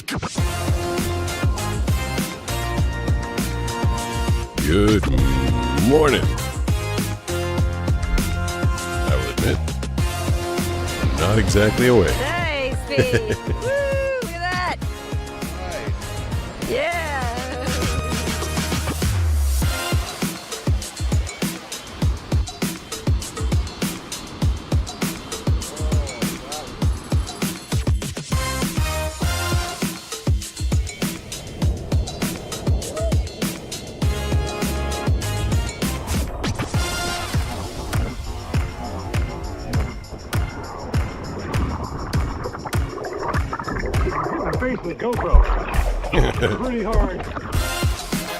Good morning. I will admit, I'm not exactly awake. Hey, Speed. Woo, look at that. Yeah. With GoPro. Pretty hard.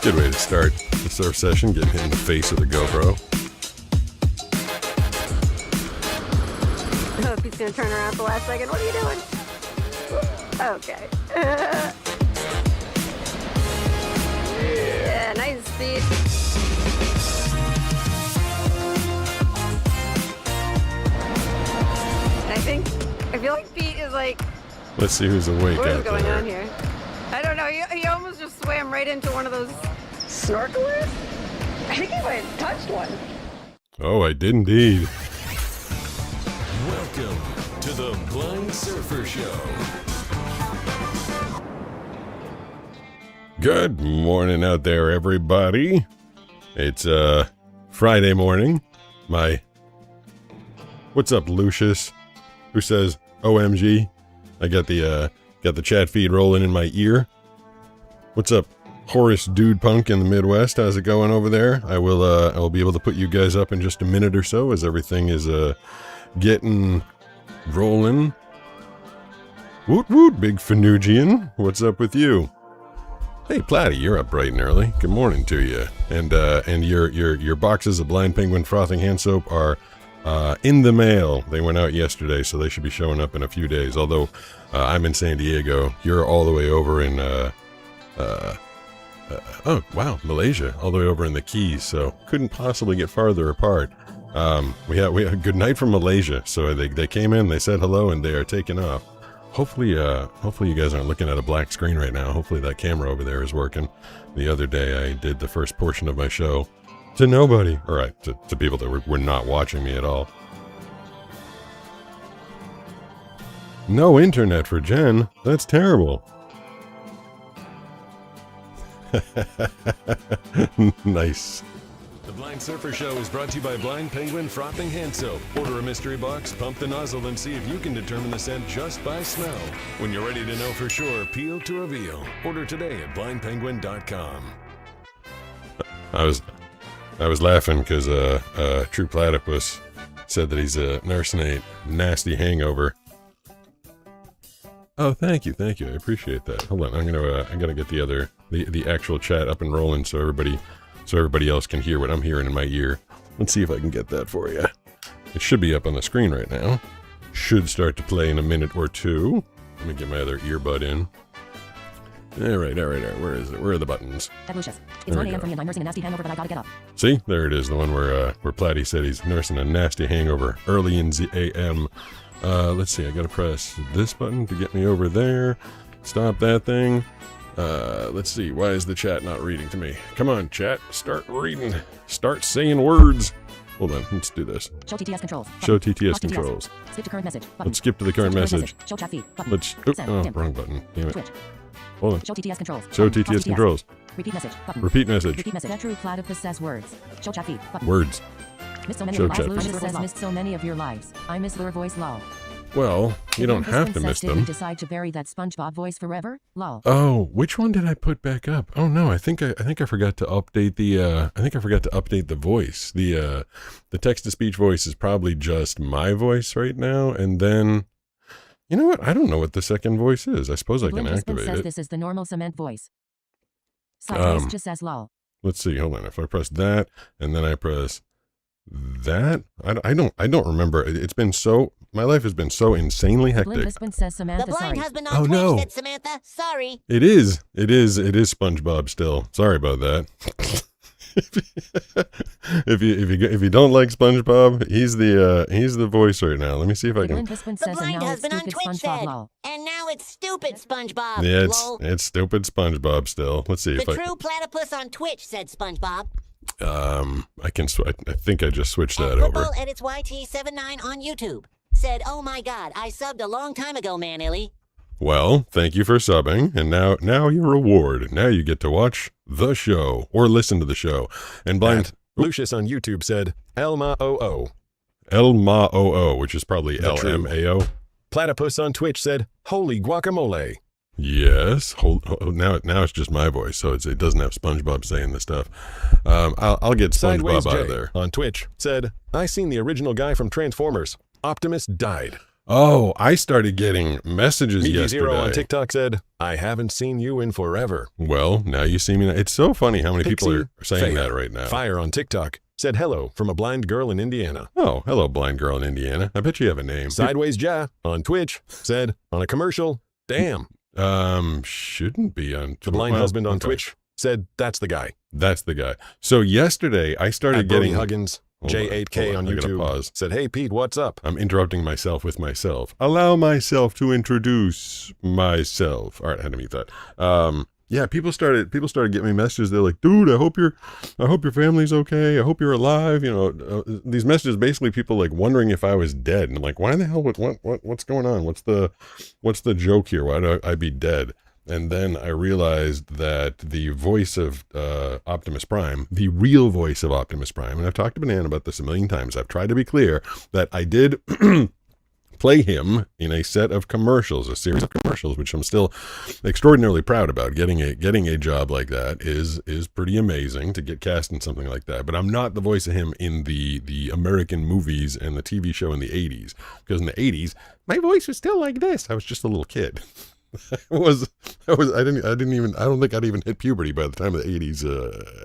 Good way to start the surf session, getting hit in the face with a GoPro. I hope he's going to turn around at the last second. What are you doing? Okay. Yeah, nice, Speed. I feel like Pete is like, Let's see who's awake what is out going there. on here? I don't know. He almost just swam right into one of those snorkelers. I think he might have touched one. Oh, I did indeed. Welcome to the Blind Surfer Show. Good morning out there, everybody. It's Friday morning. What's up, Lucius? Who says OMG? I got the chat feed rolling in my ear. What's up, Horace Dude Punk in the Midwest? How's it going over there? I will be able to put you guys up in just a minute or so as everything is getting rolling. Woot woot, Big Finugian. What's up with you? Hey, Platty, you're up bright and early. Good morning to you. And your boxes of Blind Penguin Frothing Hand Soap are in the mail. They went out yesterday, so they should be showing up in a few days. Although I'm in San Diego, you're all the way over in oh wow, Malaysia, all the way over in the Keys. So couldn't possibly get farther apart. We had a good night from Malaysia. So they came in, they said hello, and they are taking off. Hopefully you guys aren't looking at a black screen right now. Hopefully that camera over there is working. The other day I did the first portion of my show to nobody. All right, to people that were not watching me at all. No internet for Jen. That's terrible. Nice. The Blind Surfer Show is brought to you by Blind Penguin Frothing Hand Soap. Order a mystery box, pump the nozzle, and see if you can determine the scent just by smell. When you're ready to know for sure, peel to reveal. Order today at blindpenguin.com. I was laughing because True Platypus said that he's nursing a nasty hangover. Oh, thank you. I appreciate that. Hold on, I'm gonna get the actual chat up and rolling so everybody else can hear what I'm hearing in my ear. Let's see if I can get that for you. It should be up on the screen right now. Should start to play in a minute or two. Let me get my other earbud in. All right. Where is it? Where are the buttons? It's 1 a.m. for me and I'm nursing a nasty hangover, but I gotta get up. See, there it is. The one where Platty said he's nursing a nasty hangover early in the AM. Let's see. I gotta press this button to get me over there. Stop that thing. Let's see. Why is the chat not reading to me? Come on, chat. Start reading. Start saying words. Hold on. Let's do this. Show TTS controls. Show TTS controls. Skip to current message. Button. Let's skip to the current message. Show chat feed. Button. Let's. Wrong button. Damn it. Switch. Hold on. Show TTS controls. Show Button. TTS controls. Repeat message. Button. Repeat message. Repeat message. That True Platypus says words. Show chat feed. Button. Words. Missed so many Show of your chat lives. feed. Lucius says missed so many of your lives. I miss your voice, lol. Well, you don't have to miss Did you them. decide to bury that SpongeBob voice forever? Lol. Oh, which one did I put back up? Oh no, I think I forgot to update the voice. The text to speech voice is probably just my voice right now, and then you know what? I don't know what the second voice is. I suppose I can activate says it. this is the normal cement voice. Sideways just says lol. Let's see. Hold on. If I press that and then I press that, I don't remember. My life has been so insanely hectic. Blind says Samantha, The blind sorry. husband on Oh, Twitch no. said Samantha, sorry. It is SpongeBob still. Sorry about that. if you don't like SpongeBob, he's the voice right now. Let me see if I The can. blind husband The says, and blind now it's husband on stupid Twitch SpongeBob said, lol. and now it's stupid SpongeBob. Yeah, lol. it's stupid SpongeBob still. Let's see The if I. true platypus on Twitch said SpongeBob. I can. I think I just switched And that over. Football Edits YT79 on YouTube said, "Oh my God, I subbed a long time ago, man, Illy." Well, thank you for subbing, and now your reward. Now you get to watch the show or listen to the show. And blind Lucius on YouTube said, Elma OO. Elma-O-O, which is probably The true. L-M-A-O. Platypus on Twitch said, holy guacamole. Yes. Now it's just my voice, so it doesn't have SpongeBob saying the stuff. I'll get Sideways SpongeBob out of J there. on Twitch said, I seen the original guy from Transformers. Optimus died. Oh, I started getting messages Meaty yesterday. Zero on TikTok said, I haven't seen you in forever. Well, now you see me. It's so funny how many people Pixie are saying Faye that right now. Fire on TikTok said hello from a blind girl in Indiana. Oh, hello, blind girl in Indiana. I bet you have a name. Sideways Ja on Twitch said, on a commercial, damn. Shouldn't be on. The blind well, husband on okay. Twitch said, that's the guy. That's the guy. So yesterday I started At Brody getting Huggins, Hold on, J8K hold on I gotta YouTube pause. said, hey Pete, what's up? I'm interrupting myself with myself. Allow myself to introduce myself. All right, I had to mute that. Yeah, people started getting me messages. They're like, dude, I hope your family's okay. I hope you're alive. You know, these messages, basically people like wondering if I was dead. And I'm like, why the hell, what's going on? What's the joke here? Why do I be dead? And then I realized that the voice of Optimus Prime, the real voice of Optimus Prime, and I've talked to Banana about this a million times. I've tried to be clear that I did play him in a set of commercials, a series of commercials, which I'm still extraordinarily proud about. Getting a job like that is pretty amazing to get cast in something like that. But I'm not the voice of him in the American movies and the TV show in the 80s, because in the 80s my voice was still like this. I was just a little kid. I don't think I'd even hit puberty by the time the 80s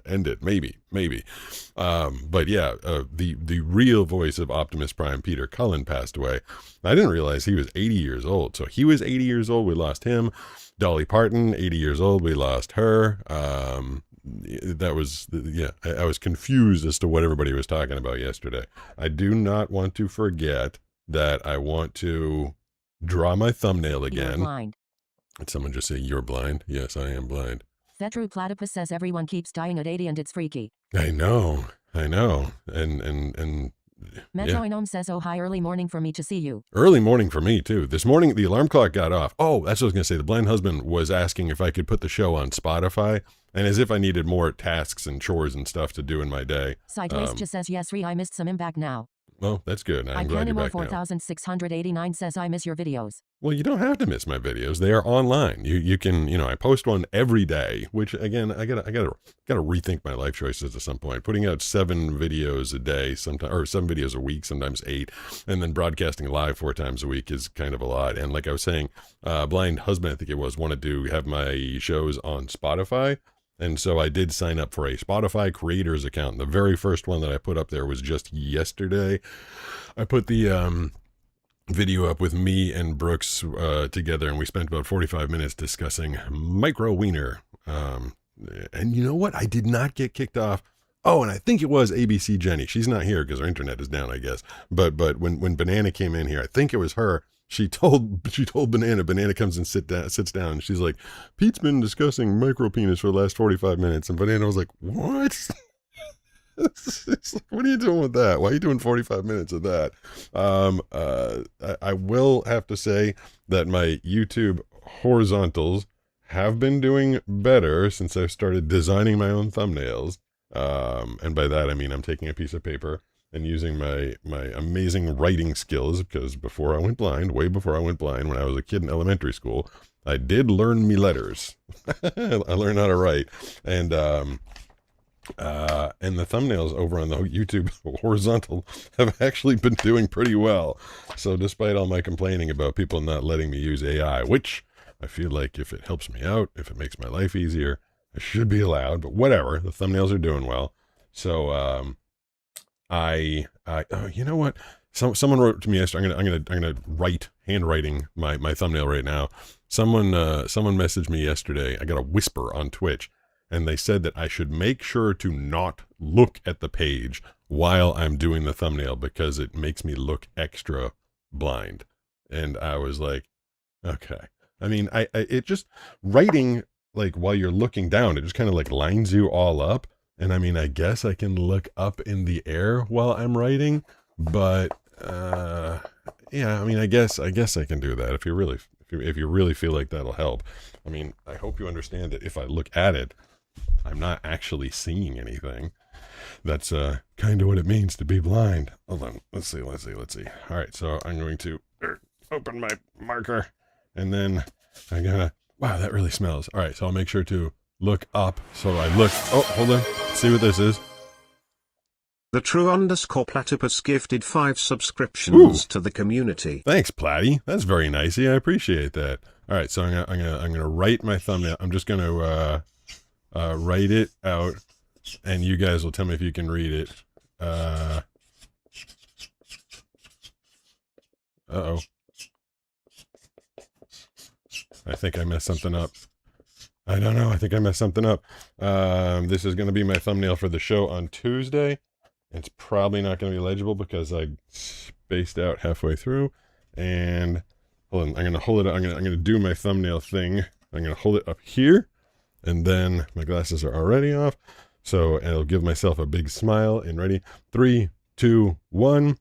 ended. Maybe. But yeah, the real voice of Optimus Prime, Peter Cullen, passed away. I didn't realize he was 80 years old. So he was 80 years old. We lost him. Dolly Parton, 80 years old. We lost her. That was, yeah, I was confused as to what everybody was talking about yesterday. I do not want to forget that I want to draw my thumbnail You're again. blind. Did someone just say you're blind? Yes, I am blind. Thetru Platypus says everyone keeps dying at 80 and it's freaky. I know. And Metro yeah. Gnome says, oh hi, early morning for me to see you. Early morning for me too. This morning the alarm clock got off. Oh, that's what I was gonna say. The blind husband was asking if I could put the show on Spotify, and as if I needed more tasks and chores and stuff to do in my day. Sideways just says, yes, I missed some impact now. Well, that's good. I'm glad you're Icanimo back now. 4689 says, I miss your videos. Well, you don't have to miss my videos. They are online. You can, I post one every day, which again, I gotta rethink my life choices at some point. Putting out 7 videos a day, sometimes, or 7 videos a week, sometimes 8, and then broadcasting live 4 times a week is kind of a lot. And like I was saying, Blind Husband, I think it was, wanted to have my shows on Spotify. And so I did sign up for a Spotify creators account. The very first one that I put up there was just yesterday. I put the video up with me and Brooks together, and we spent about 45 minutes discussing Micro Wiener. And you know what? I did not get kicked off. Oh, and I think it was ABC Jenny. She's not here because her internet is down, I guess. But when Banana came in here, I think it was her. She told Banana comes and sits down, and she's like, Pete's been discussing micro penis for the last 45 minutes. And Banana was like, what? It's like, what are you doing with that? Why are you doing 45 minutes of that? I will have to say that my YouTube horizontals have been doing better since I've started designing my own thumbnails. And by that, I mean, I'm taking a piece of paper and using my amazing writing skills, because before I went blind, way before I went blind, when I was a kid in elementary school, I did learn me letters. I learned how to write. And the thumbnails over on the YouTube horizontal have actually been doing pretty well. So despite all my complaining about people not letting me use AI, which I feel like if it helps me out, if it makes my life easier, I should be allowed, but whatever, the thumbnails are doing well. So, you know what? Someone wrote to me yesterday. I'm gonna write handwriting my thumbnail right now. Someone messaged me yesterday. I got a whisper on Twitch, and they said that I should make sure to not look at the page while I'm doing the thumbnail because it makes me look extra blind. And I was like, okay. I mean, it just, writing, like, while you're looking down, it just kind of like lines you all up. And I mean, I guess I can look up in the air while I'm writing, but, yeah, I mean, I guess I can do that if you really feel like that'll help. I mean, I hope you understand that if I look at it, I'm not actually seeing anything. That's kind of what it means to be blind. Hold on. Let's see. All right. So I'm going to open my marker, and then I'm going to, wow, that really smells. All right. So I'll make sure to look up. So I look, oh, hold on. Let's see what this is. The True_Platypus gifted 5 subscriptions to the community. Thanks, Platty. That's very nicey. I appreciate that. All right. So I'm gonna write my thumbnail. I'm just going to write it out, and you guys will tell me if you can read it. Uh-oh. I think I messed something up. I don't know. I think I messed something up. This is going to be my thumbnail for the show on Tuesday. It's probably not going to be legible because I spaced out halfway through. And hold on. I'm going to hold it. I'm going to do my thumbnail thing. I'm going to hold it up here. And then my glasses are already off. So I'll give myself a big smile and ready. 3, 2, 1.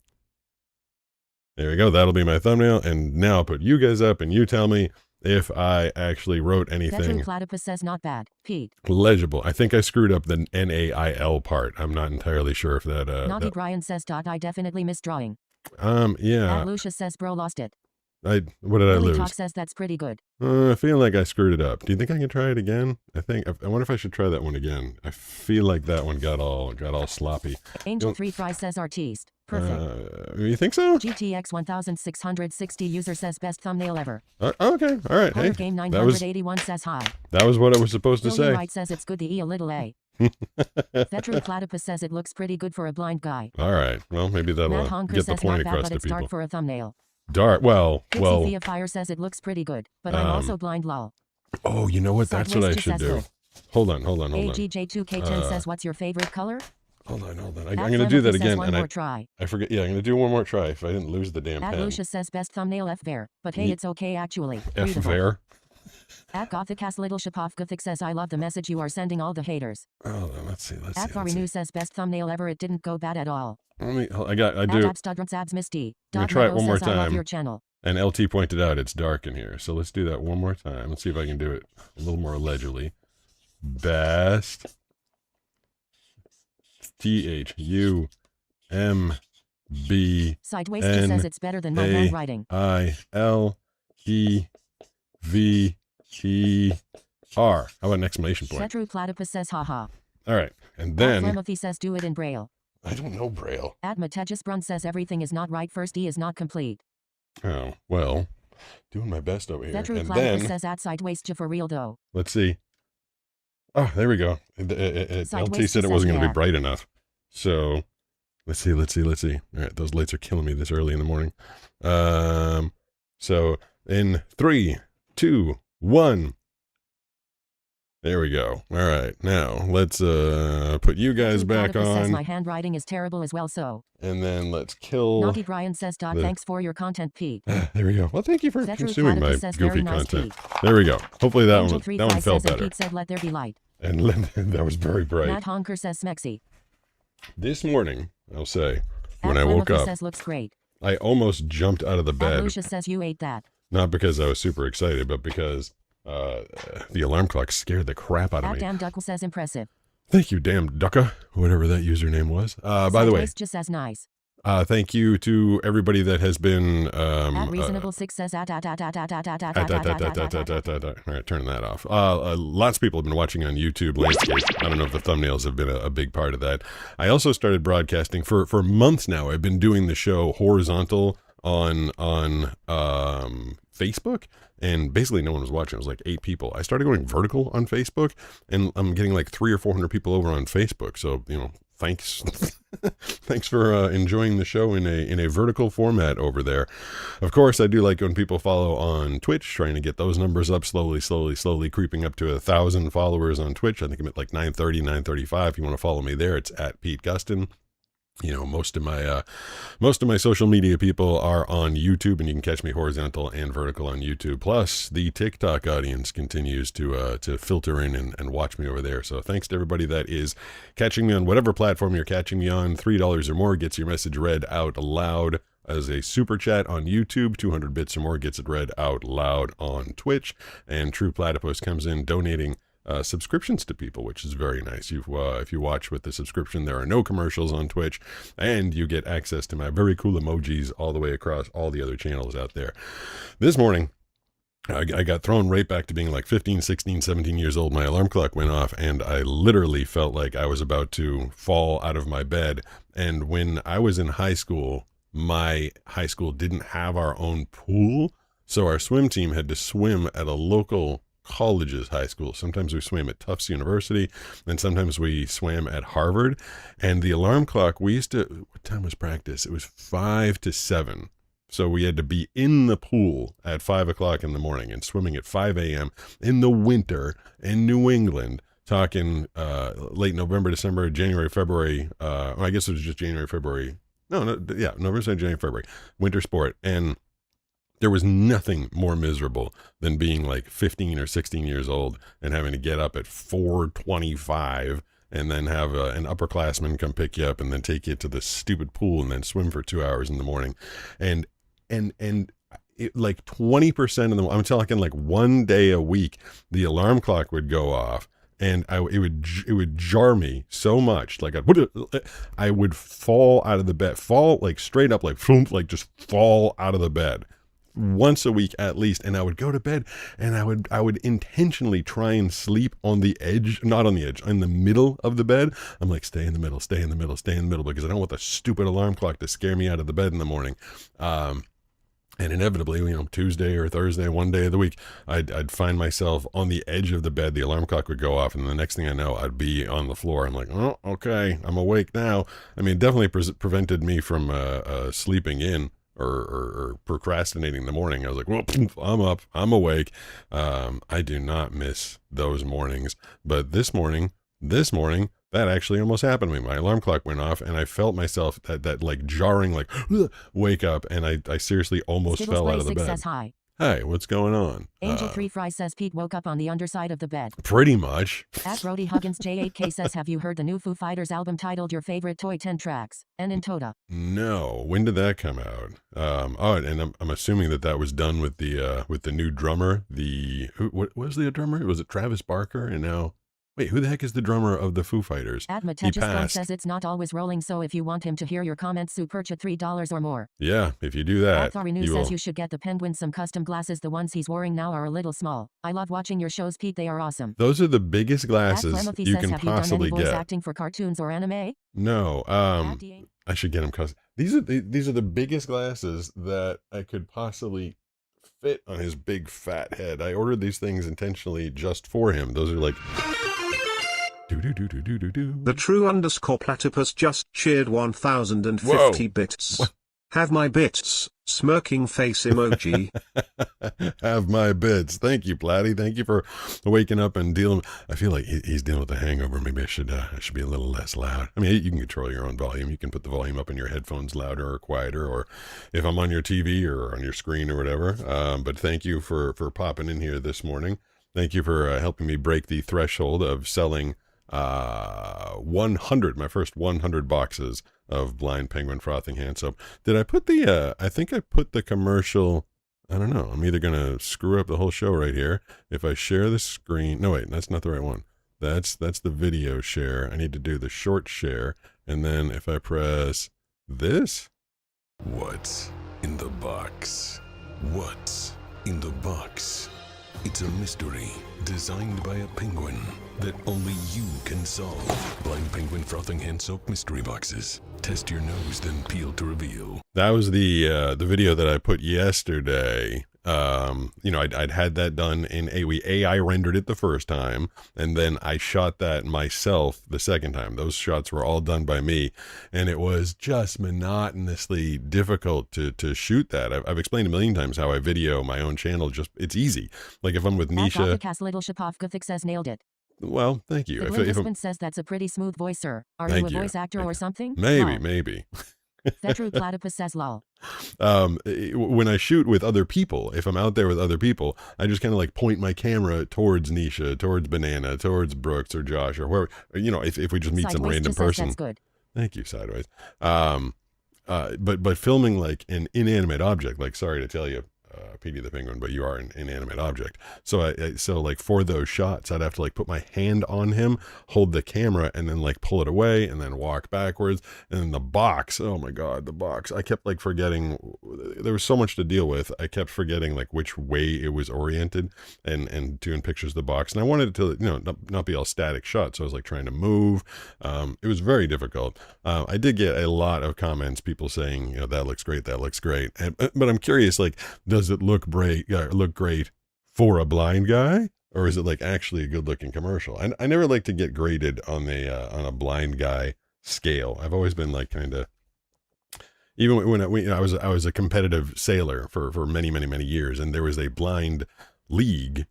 There we go. That'll be my thumbnail. And now I'll put you guys up and you tell me if I actually wrote anything Platypus says not bad. Pete. legible. I think I screwed up the NAIL part. I'm not entirely sure if that, Naughty Brian says I definitely missed drawing. yeah. At Lucius says bro lost it. What did I Billy lose? Talk says that's pretty good. I feel like I screwed it up. Do you think I can try it again? I wonder if I should try that one again. I feel like that one got all sloppy. Angel 3 Fry says artiste. Perfect. You think so? GTX 1660 user says best thumbnail ever. Okay. All right. Color Hey, Game that 981 says hi. was what I was supposed to Billy say. Wright says it's good to eat a little A. Veteran Platypus says it looks pretty good for a blind guy. All right. Well, maybe Matt that'll Honker get the says point not bad, across but to it's people. dark for a thumbnail. Dark. Well. Pixie Thea Fire says it looks pretty good, but I'm also blind lol. Oh, you know what? That's what I Sideways should just do. says Hold on. AGJ2K10 says what's your favorite color? Hold on. I'm At going to do that Flemothy says again, one and more try. I forget. Yeah, I'm going to do one more try if I didn't lose the damn At pen. Lucius says best thumbnail F Ver, but hey, it's okay actually. F Beautiful. Ver. At Gothicast Little Shapov Gothic says I love the message you are sending all the haters. Hold on. Let's see. At Farinu says best thumbnail ever, it didn't go bad at all. I do. At Abstudrants Abs Misty. I'm gonna try it one more says, I love time. your channel. And LT pointed out it's dark in here. So let's do that one more time. Let's see if I can do it a little more legibly. Best THUMB Sideways just says it's better than my handwriting. ILEVER. How about an exclamation point? Chetru Platypus says haha. All right. And At then Flemothy says do it in Braille. I don't know Braille. At Matejas Brun says everything is not right. First E is not complete. Oh, well, doing my best over here. Chetru And Platypus then says at Sideways for real though. let's see. Oh, there we go. LT Sideways said it says wasn't going to yeah. be bright enough. So let's see. All right, those lights are killing me this early in the morning. So in 3, 2, 1. There we go. All right, now let's put you guys Chetru back Platypus says on, my handwriting is terrible as well so. and then let's kill. Naughty Brian says thanks for your content Pete. There we go. Well, thank you for Chetru consuming my Platypus says very goofy nice content. Pete. There we go. Hopefully that Angel one 3 felt says and better. Pete said let there be light. And that was very bright. Matt Honker says smexy. This morning, I'll say, when At I woke Flemothy up, says looks great. I almost jumped out of the At bed. Lucius says you ate that. Not because I was super excited, but because the alarm clock scared the crap out of At me. Damn Duckle says impressive. Thank you, damn Ducka, whatever that username was. By the way, Sideways just says nice. thank you to everybody that has been. At Reasonable 6 says All right, turn that off. Lots of people have been watching on YouTube Landscape. I don't know if the thumbnails have been a big part of that. I also started broadcasting for months now. I've been doing the show horizontal on Facebook, and basically no one was watching. It was like 8 people. I started going vertical on Facebook, and I'm getting like 300 or 400 people over on Facebook. So, thanks. Thanks for enjoying the show in a vertical format over there. Of course, I do like when people follow on Twitch, trying to get those numbers up slowly, creeping up to 1,000 followers on Twitch. I think I'm at like 930, 935. If you want to follow me there, it's at Pete Gustin. You know, most of my social media people are on YouTube, and you can catch me horizontal and vertical on YouTube. Plus, the TikTok audience continues to filter in and watch me over there. So thanks to everybody that is catching me on whatever platform you're catching me on. $3 or more gets your message read out loud as a super chat on YouTube. 200 bits or more gets it read out loud on Twitch. And True Platypus comes in donating subscriptions to people, which is very nice. If you watch with the subscription, there are no commercials on Twitch, and you get access to my very cool emojis all the way across all the other channels out there. This morning, I got thrown right back to being like 15, 16, 17 years old. My alarm clock went off, and I literally felt like I was about to fall out of my bed. And when I was in high school, my high school didn't have our own pool, so our swim team had to swim at a local college's high school. Sometimes we swam at Tufts University, and sometimes we swam at Harvard. And the alarm clock, what time was practice? It was 5 to 7. So we had to be in the pool at 5 o'clock in the morning and swimming at 5 a.m. in the winter in New England, talking late November, December, January, February. I guess it was just January, February. November, January, February, winter sport. And there was nothing more miserable than being like 15 or 16 years old and having to get up at 4:25 and then have an upperclassman come pick you up and then take you to the stupid pool and then swim for 2 hours in the morning. And it, like 20% of them, I'm talking like one day a week, the alarm clock would go off. And it would jar me so much, like I would fall out of the bed, fall like straight up, like just fall out of the bed once a week at least. And I would go to bed, and I would intentionally try and sleep on the edge, not on the edge, in the middle of the bed. I'm like, stay in the middle, because I don't want the stupid alarm clock to scare me out of the bed in the morning. And inevitably, Tuesday or Thursday, one day of the week, I'd find myself on the edge of the bed. The alarm clock would go off, and the next thing I know, I'd be on the floor. I'm like, oh, okay, I'm awake now. I mean, it definitely prevented me from sleeping in or procrastinating the morning. I was like, well, I'm up, I'm awake. I do not miss those mornings. But this morning, that actually almost happened to me. My alarm clock went off, and I felt myself that like jarring, like wake up, and I seriously almost fell out of the bed. Says hi. Hi, what's going on? Angel 3 Fry says Pete woke up on the underside of the bed. Pretty much. At Brody Huggins J8K says, have you heard the new Foo Fighters album titled Your Favorite Toy 10 Tracks? And in Toda. No. When did that come out? And I'm assuming that was done with the new drummer. What was the drummer? Was it Travis Barker? And now, wait, who the heck is the drummer of the Foo Fighters? At Mategiscon says it's not always rolling, so if you want him to hear your comments, purchase $3 or more. Yeah, if you do that. At Thari News says you should get the Penguin some custom glasses. The ones he's wearing now are a little small. I love watching your shows, Pete. They are awesome. Those are the biggest glasses you can have possibly you done any voice get. acting for cartoons or anime? No. I should get them custom. These are the biggest glasses that I could possibly fit on his big fat head. I ordered these things intentionally just for him. Those are like. The true_platypus just cheered 1,050 bits. What? Have my bits, smirking face emoji. Have my bits. Thank you, Platty. Thank you for waking up and dealing. I feel like he's dealing with a hangover. Maybe I should be a little less loud. I mean, you can control your own volume. You can put the volume up in your headphones louder or quieter, or if I'm on your TV or on your screen or whatever. But thank you for popping in here this morning. Thank you for helping me break the threshold of selling my first 100 boxes of Blind Penguin Frothing Hand Soap. Did I put I think I put the commercial, I don't know. I'm either going to screw up the whole show right here. If I share the screen, no wait, that's not the right one. That's the video share. I need to do the short share. And then if I press this. What's in the box? What's in the box? It's a mystery designed by a penguin that only you can solve. Blind Penguin Frothing Hand Soap mystery boxes. Test your nose, then peel to reveal. That was the video that I put yesterday, I'd had that done in we AI rendered it the first time, and then I shot that myself the second time. Those shots were all done by me, and it was just monotonously difficult to shoot that. I've explained a million times how I video my own channel. Just it's easy. Like if I'm with Nisha. Little Shapovgothic says nailed it. Well, thank you. The Glinda says that's a pretty smooth voice, sir. Are you a voice actor or something? Maybe. Vetru Platypus says lol. When I shoot with other people, if I'm out there with other people, I just kind of like point my camera towards Nisha, towards Banana, towards Brooks or Josh or whoever, if we just meet some random person. That's good. Thank you, Sideways. But filming like an inanimate object, like sorry to tell you, Petey the Penguin, but you are an inanimate object. So so like for those shots, I'd have to like put my hand on him, hold the camera, and then like pull it away, and then walk backwards. And then the box, oh my God, the box! I kept like forgetting. There was so much to deal with. I kept forgetting like which way it was oriented, and doing pictures of the box. And I wanted it to not be all static shot. So I was like trying to move. It was very difficult. I did get a lot of comments, people saying, that looks great, that looks great. But I'm curious, like, does it look great for a blind guy, or is it like actually a good looking commercial? I never like to get graded on a blind guy scale. I've always been like kind of, even when I was a competitive sailor for many years, and there was a blind league,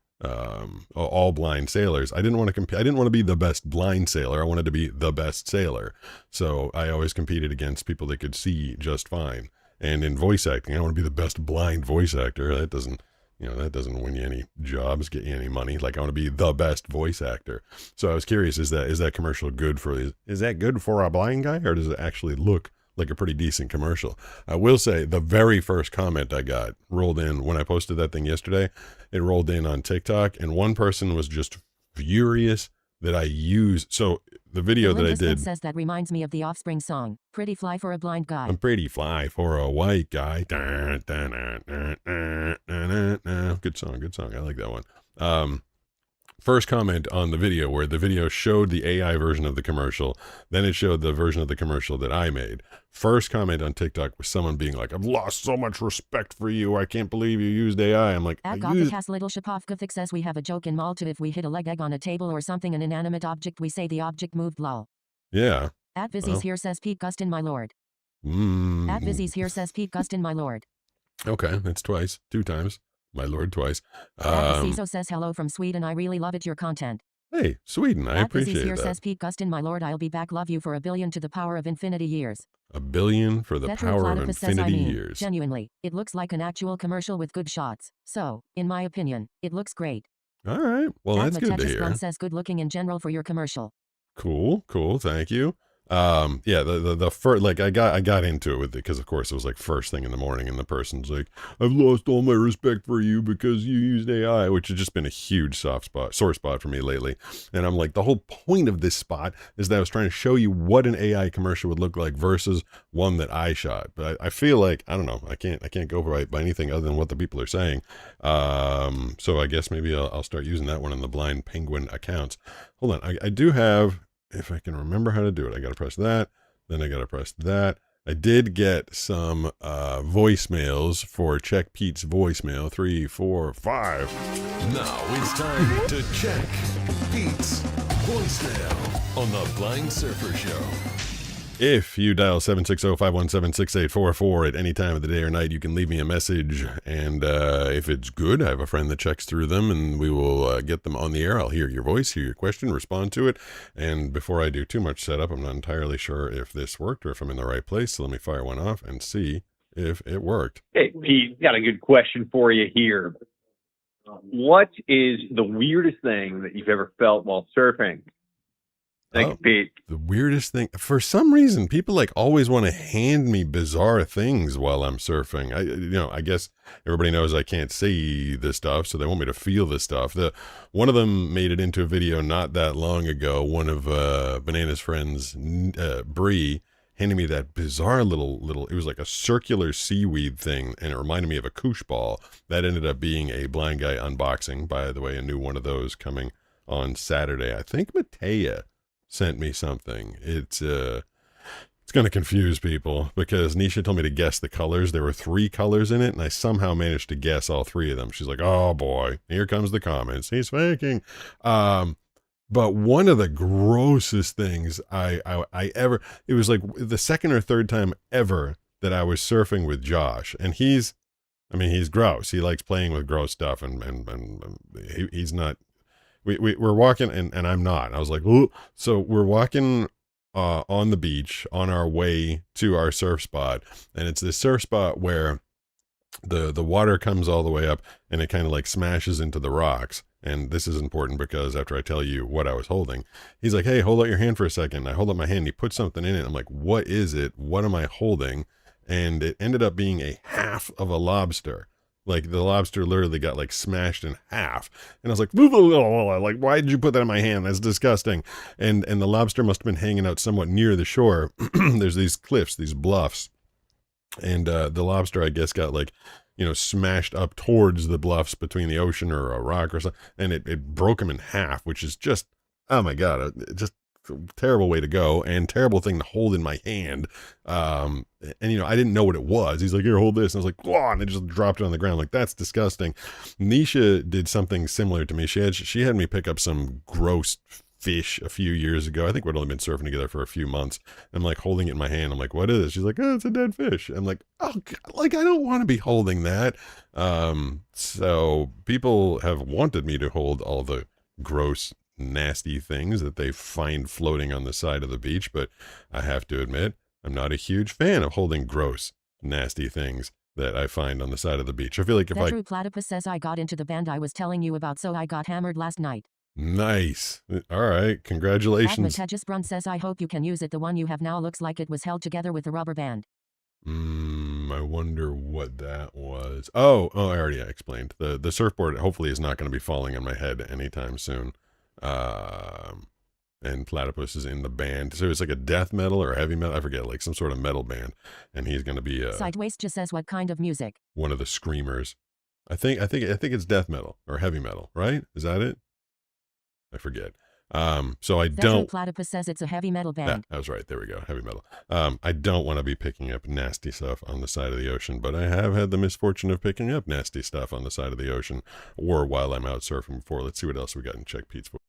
all blind sailors. I didn't want to compete. I didn't want to be the best blind sailor. I wanted to be the best sailor. So I always competed against people that could see just fine. And in voice acting, I want to be the best blind voice actor. That doesn't win you any jobs, get you any money. Like I want to be the best voice actor. So I was curious, is that commercial good is that good for a blind guy, or does it actually look like a pretty decent commercial? I will say the very first comment I got rolled in when I posted that thing yesterday. It rolled in on TikTok, and one person was just furious that I used. So the video that I did says that reminds me of the Offspring song, "Pretty Fly for a Blind Guy." I'm pretty fly for a white guy. Good song. I like that one. First comment on the video, where the video showed the AI version of the commercial, then it showed the version of the commercial that I made. First comment on TikTok was someone being like, "I've lost so much respect for you. I can't believe you used AI." I'm like, Little Shapovgothic says we have a joke in Malta. If we hit a leg egg on a table or something, an inanimate object, we say the object moved lol. Yeah. At Vizzy's here says Pete Gustin, my lord. At Vizzy's here says Pete Gustin, my lord. Okay, that's twice. 2 times. My lord, twice. Ciso says hello from Sweden. I really love it, your content. Hey, Sweden, I appreciate here that. Says Pete Gustin, my lord. I'll be back. Love you for 1 billion to the power of infinity years. 1 billion for the power of infinity years. Genuinely, it looks like an actual commercial with good shots. So, in my opinion, it looks great. All right. Well, that's good to hear. Says good looking in general for your commercial. Cool. Thank you. Yeah, the first, like I got into it with it because of course it was like first thing in the morning, and the person's like, "I've lost all my respect for you because you used AI," which has just been a huge sore spot for me lately. And I'm like, the whole point of this spot is that I was trying to show you what an AI commercial would look like versus one that I shot. But I feel like, I don't know, I can't go by anything other than what the people are saying. So I guess maybe I'll start using that one on the Blind Penguin accounts. Hold on, I do have. If I can remember how to do it, I got to press that. Then I got to press that. I did get some voicemails for Check Pete's voicemail. 3, 4, 5. Now it's time to check Pete's voicemail on the Blind Surfer Show. If you dial 760-517-6844 at any time of the day or night, you can leave me a message. And if it's good, I have a friend that checks through them, and we will get them on the air. I'll hear your voice, hear your question, respond to it. And before I do too much setup, I'm not entirely sure if this worked or if I'm in the right place. So let me fire one off and see if it worked. Hey, Pete, got a good question for you here. What is the weirdest thing that you've ever felt while surfing? Thank you, Pete. The weirdest thing, for some reason, people like always want to hand me bizarre things while I'm surfing. I guess everybody knows I can't see this stuff, so they want me to feel this stuff. One of them made it into a video not that long ago. One of Banana's friends, Bree, handed me that bizarre little, it was like a circular seaweed thing, and it reminded me of a koosh ball. That ended up being a Blind Guy unboxing, by the way, a new one of those coming on Saturday. I think Matea sent me something. It's it's going to confuse people because Nisha told me to guess the colors. There were 3 colors in it, and I somehow managed to guess all 3 of them. She's like, oh boy, here comes the comments. He's faking. But one of the grossest things I ever, it was like the second or third time ever that I was surfing with Josh, and he's gross. He likes playing with gross stuff, and he's not, we're walking, and I'm not. I was like, ooh. So we're walking on the beach on our way to our surf spot, and it's this surf spot where the water comes all the way up and it kind of like smashes into the rocks. And this is important because after I tell you what I was holding, he's like, hey, hold out your hand for a second. I hold up my hand, he puts something in it. I'm like, what is it? What am I holding? And it ended up being a half of a lobster. Like the lobster literally got like smashed in half. And I was like, like, why did you put that in my hand? That's disgusting. And the lobster must have been hanging out somewhat near the shore. There's these cliffs, these bluffs. And the lobster, I guess, got like, smashed up towards the bluffs between the ocean or a rock or something. And it broke him in half, which is just, oh my God, just a terrible way to go and terrible thing to hold in my hand. And I didn't know what it was. He's like, here, hold this. And I was like, whoa, and it just dropped it on the ground. Like, that's disgusting. Nisha did something similar to me. She had me pick up some gross fish a few years ago. I think we'd only been surfing together for a few months. I'm like holding it in my hand. I'm like, what is it? She's like, oh, it's a dead fish. I'm like, oh God, like, I don't want to be holding that. So people have wanted me to hold all the gross, nasty things that they find floating on the side of the beach, but I have to admit, I'm not a huge fan of holding gross, nasty things that I find on the side of the beach. I feel like if True Platypus says I got into the band I was telling you about, so I got hammered last night. Nice. All right. Congratulations. Matejus Brun says I hope you can use it. The one you have now looks like it was held together with a rubber band. I wonder what that was. Oh, I already explained. The surfboard hopefully is not going to be falling on my head anytime soon. And Platypus is in the band. So it's like a death metal or heavy metal. I forget, like some sort of metal band. And he's going to be Sideways just says what kind of music? One of the screamers. I think it's death metal or heavy metal, right? Is that it? I forget. So I don't. Platypus says it's a heavy metal band. Yeah, I was right. There we go. Heavy metal. I don't want to be picking up nasty stuff on the side of the ocean, but I have had the misfortune of picking up nasty stuff on the side of the ocean or while I'm out surfing before. Let's see what else we got in Check Pete's book.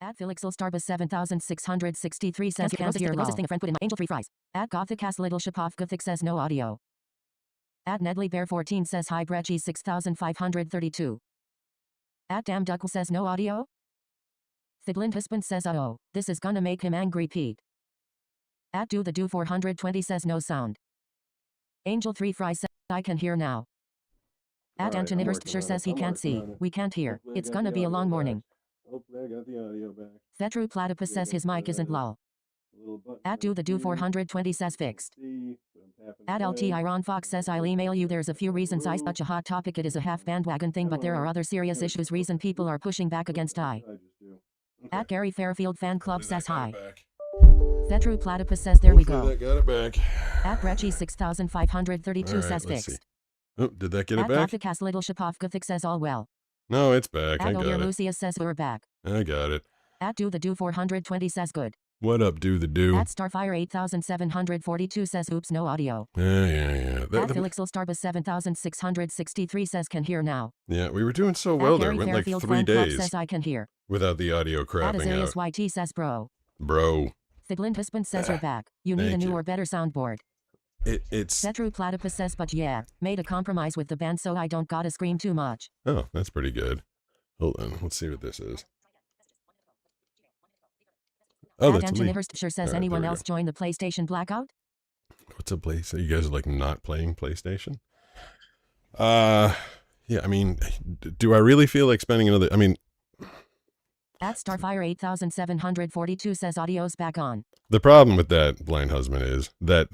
At Felixel Starbus 7663 says the closest thing a friend put in my Angel 3 fries. At Gothic Cast Little Shapov Gothic says no audio. At Nedley Bear 14 says hi Brecci 6532. At Damn Duck says no audio. Thidlind Husband says oh, this is gonna make him angry Pete. At Do the Do 420 says no sound. Angel 3 fries says I can hear now. At Anton Innerstshire says he can't see, we can't hear, it's gonna be a long morning. Hopefully I got the audio back. Thetru Platypus says his mic isn't lol. At Do the Do 420 says fixed. At LT Iron Fox says I'll email you. There's a few reasons I such a hot topic. It is a half bandwagon thing, but there are other serious issues. Reason people are pushing back against I. At Gary Fairfield Fan Club says hi. Thetru Platypus says there we go. I got it back. At Brecci 6532 says fixed. Oh, did that get it back? At Gothic Cast Little Shapov Gothic says all well. No, it's back. At I got it. Lucia says we're back. I got it. At Do the Do 420 says good. What up, do the do? At Starfire 8742 says oops, no audio. Yeah. At Felixel Starbus 7663 says can hear now. Yeah, we were doing so well At there. Gary Went like Fairfield 3 Fan Club days says I can hear. without the audio At crapping Azaleus out. YT says bro. Bro, Thiglin Husband says you're back. You need a thank new you. or better soundboard. it's Petru Platypus says but yeah, made a compromise with the band so I don't gotta scream too much. oh, that's pretty good. Hold on, let's see what this is. Oh, At that's Engine Lee. Iverst sure says Alright, anyone there we else join the PlayStation blackout? What's a place? So you guys are like not playing PlayStation? Yeah, I mean, do I really feel like spending another? I mean, At Starfire 8742 says audio's back on. the problem with that, blind husband, is that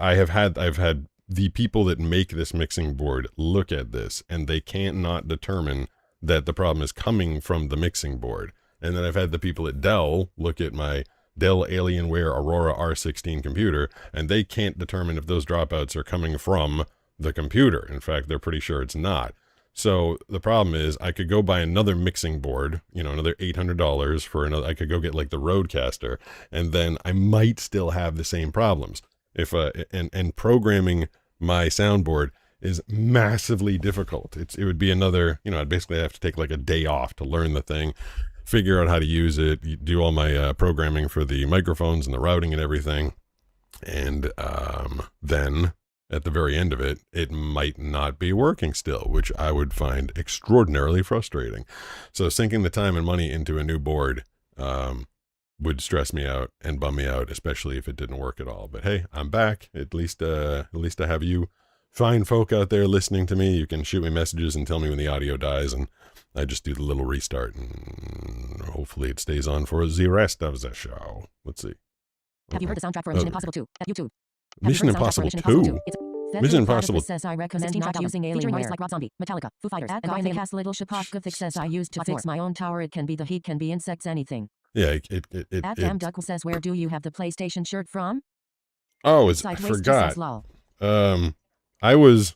I've had the people that make this mixing board look at this and they can't not determine that the problem is coming from the mixing board. And then I've had the people at Dell look at my Dell Alienware Aurora R16 computer and they can't determine if those dropouts are coming from the computer. In fact, they're pretty sure it's not. So the problem is I could go buy another mixing board, another $800 for another. I could go get like the Rodecaster, and then I might still have the same problems. If and programming my soundboard is massively difficult. It would be another, I'd basically have to take like a day off to learn the thing, figure out how to use it, do all my programming for the microphones and the routing and everything, and then at the very end of it, it might not be working still, which I would find extraordinarily frustrating. So sinking the time and money into a new board would stress me out and bum me out, especially if it didn't work at all. But hey, I'm back. At least I have you fine folk out there listening to me. You can shoot me messages and tell me when the audio dies, and I just do the little restart, and hopefully it stays on for the rest of the show. Let's see. Have you heard the soundtrack for Mission Impossible 2 at YouTube? Mission Impossible 2? Mission Impossible says I recommend not using Alienware. Like Rob Zombie, Metallica, Foo Fighters, and Brian Cast Little Shapov Gothic says I used to fix my own tower. It can be the heat, can be insects, anything. Yeah, At Damn Duck says where do you have the PlayStation shirt from? Oh, I Sideways forgot. says lol. I was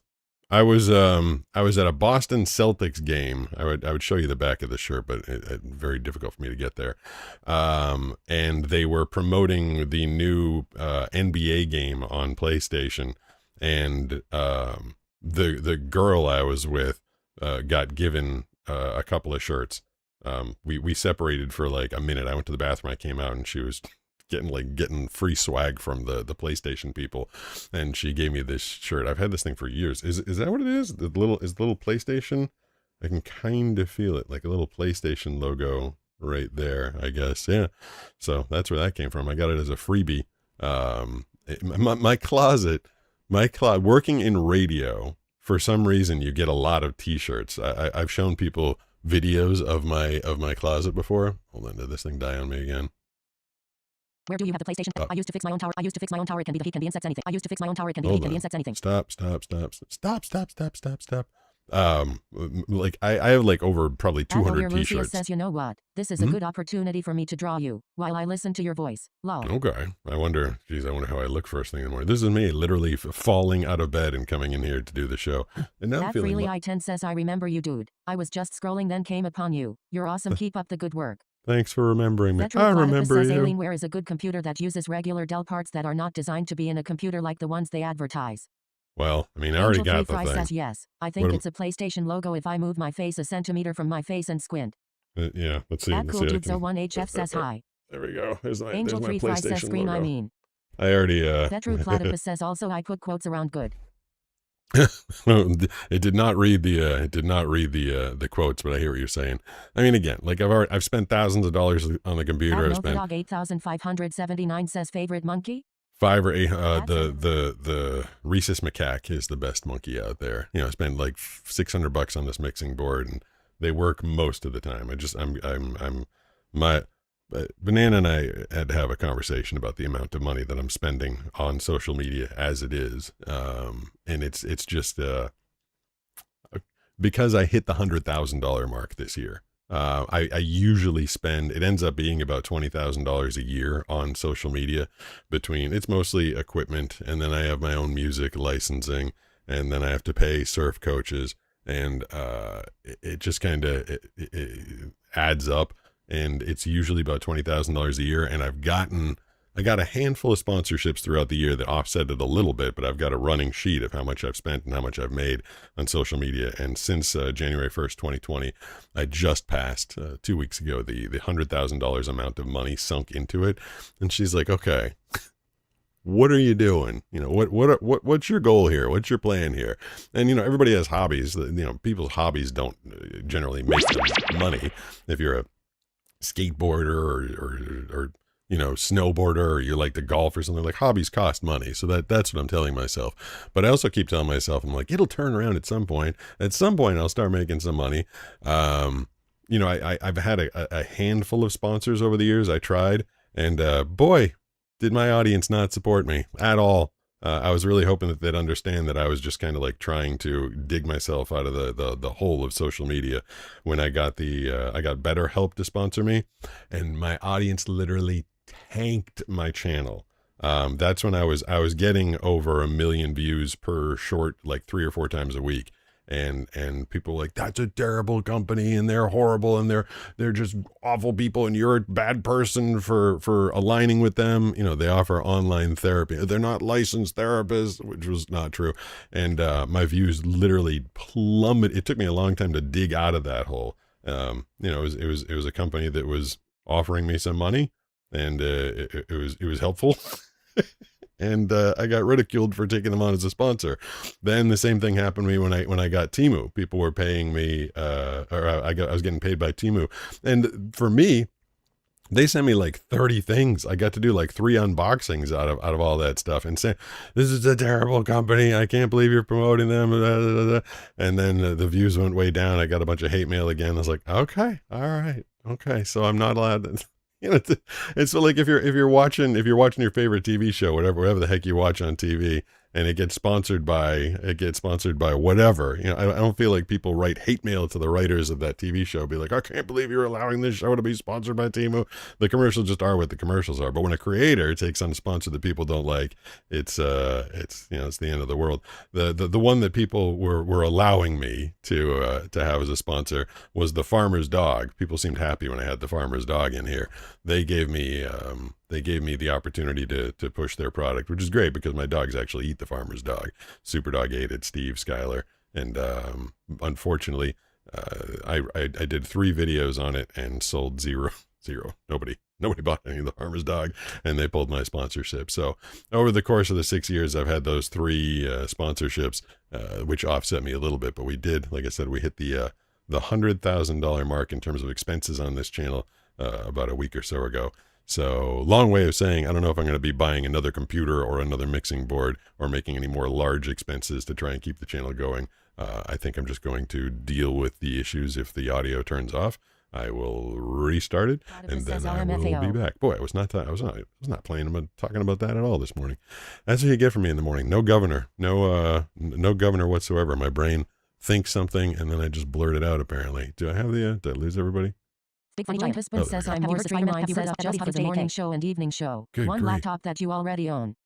at a Boston Celtics game. I would show you the back of the shirt, but it's very difficult for me to get there. And they were promoting the new NBA game on PlayStation, and the girl I was with got given a couple of shirts. We separated for like a minute. I went to the bathroom. I came out, and she was getting free swag from the PlayStation people, and she gave me this shirt. I've had this thing for years. Is that what it is? The little PlayStation? I can kind of feel it, like a little PlayStation logo right there, I guess. Yeah. So that's where that came from. I got it as a freebie. My closet, working in radio, for some reason you get a lot of t-shirts. I've shown people videos of my closet before. Hold on, did this thing die on me again? Where do you have the PlayStation? Oh. I used to fix my own tower. It can be the heat, can be insects, anything. I used to fix my own tower. It can be the heat, can be insects, anything. Stop. Like I have like over probably 200 t-shirts. Says, you know what? This is a good opportunity for me to draw you while I listen to your voice. Lol. Okay. I wonder how I look first thing in the morning. This is me literally falling out of bed and coming in here to do the show. And now I'm feeling Freely I-10 says, I remember you, dude. I was just scrolling, then came upon you. You're awesome. Keep up the good work. Thanks for remembering me. Veteran I Platypus remember says you. Alienware is a good computer that uses regular Dell parts that are not designed to be in a computer like the ones they advertise. Well, I mean, I already got the thing. Says yes. I think it's a PlayStation logo if I move my face a centimeter from my face and squint. Yeah, let's see. At Let's Cool see. Dudes 01HF says hi. There we go. There's my Angel PlayStation 35 says screen, logo. I mean. I already Petru Platypus says also I put quotes around good. It did not read the quotes, but I hear what you're saying. I mean, again, like I've spent thousands of dollars on the computer. I've spent Dog 8579 says favorite monkey. 5 or 8. The Rhesus macaque is the best monkey out there. I spent like $600 on this mixing board, and they work most of the time. Banana and I had to have a conversation about the amount of money that I'm spending on social media as it is. And it's just, because I hit the $100,000 mark this year. I usually spend, it ends up being about $20,000 a year on social media it's mostly equipment. And then I have my own music licensing, and then I have to pay surf coaches, and, it just kind of, it adds up. and it's usually about $20,000 a year. And I got a handful of sponsorships throughout the year that offset it a little bit, but I've got a running sheet of how much I've spent and how much I've made on social media. And since January 1st, 2020, I just passed 2 weeks ago the $100,000 amount of money sunk into it. And she's like, okay, what are you doing? You know, what's your goal here? What's your plan here? And, you know, everybody has hobbies. You know, people's hobbies don't generally make them money. If you're a skateboarder or you know, snowboarder, or you like to golf or something, like hobbies cost money. So that's what I'm telling myself. But I also keep telling myself, I'm like, it'll turn around at some point. At some point I'll start making some money. You know, I've had a handful of sponsors over the years. I tried, and boy, did my audience not support me at all. I was really hoping that they'd understand that I was just kind of like trying to dig myself out of the hole of social media. When I got I got BetterHelp to sponsor me, and my audience literally tanked my channel. That's when I was getting over 1 million views per short, like 3 or 4 times a week. And people were like, that's a terrible company, and they're horrible, and they're just awful people, and you're a bad person for aligning with them. You know, they offer online therapy. They're not licensed therapists, which was not true. And my views literally plummeted. It took me a long time to dig out of that hole. You know, it was a company that was offering me some money, and it was helpful. And I got ridiculed for taking them on as a sponsor. Then the same thing happened to me when I got Temu. People were paying me, I was getting paid by Temu. And for me, they sent me like 30 things. I got to do like 3 unboxings out of all that stuff, and say, this is a terrible company. I can't believe you're promoting them. And then the views went way down. I got a bunch of hate mail again. I was like, okay, all right. Okay. So I'm not allowed to, you know, it's so like if you're watching your favorite TV show, whatever the heck you watch on TV, and it gets sponsored by whatever, you know, I don't feel like people write hate mail to the writers of that TV show, be like, I can't believe you're allowing this show to be sponsored by Temu. The commercials just are what the commercials are. But when a creator takes on a sponsor that people don't like, it's you know, it's the end of the world. The one that people were allowing me to have as a sponsor was the Farmer's Dog. People seemed happy when I had the Farmer's Dog in here. They gave me the opportunity to push their product, which is great because my dogs actually eat the Farmer's Dog. Superdog ate it, Steve, Skylar, and unfortunately, I did 3 videos on it and sold zero. Nobody bought any of the Farmer's Dog, and they pulled my sponsorship. So over the course of the 6 years, I've had those 3 sponsorships, which offset me a little bit. But we did, like I said, we hit the $100,000 mark in terms of expenses on this channel about a week or so ago. So long way of saying, I don't know if I'm going to be buying another computer or another mixing board or making any more large expenses to try and keep the channel going. I think I'm just going to deal with the issues. If the audio turns off, I will restart it, and then I will be back. Boy, I was not talking about that at all this morning. That's what you get from me in the morning. No governor, no governor whatsoever. My brain thinks something, and then I just blurt it out. Apparently, did I lose everybody? Big Funny Giant Husband says, I'm your streamer set up just for the morning show and evening show. Good One grief. laptop that you already own.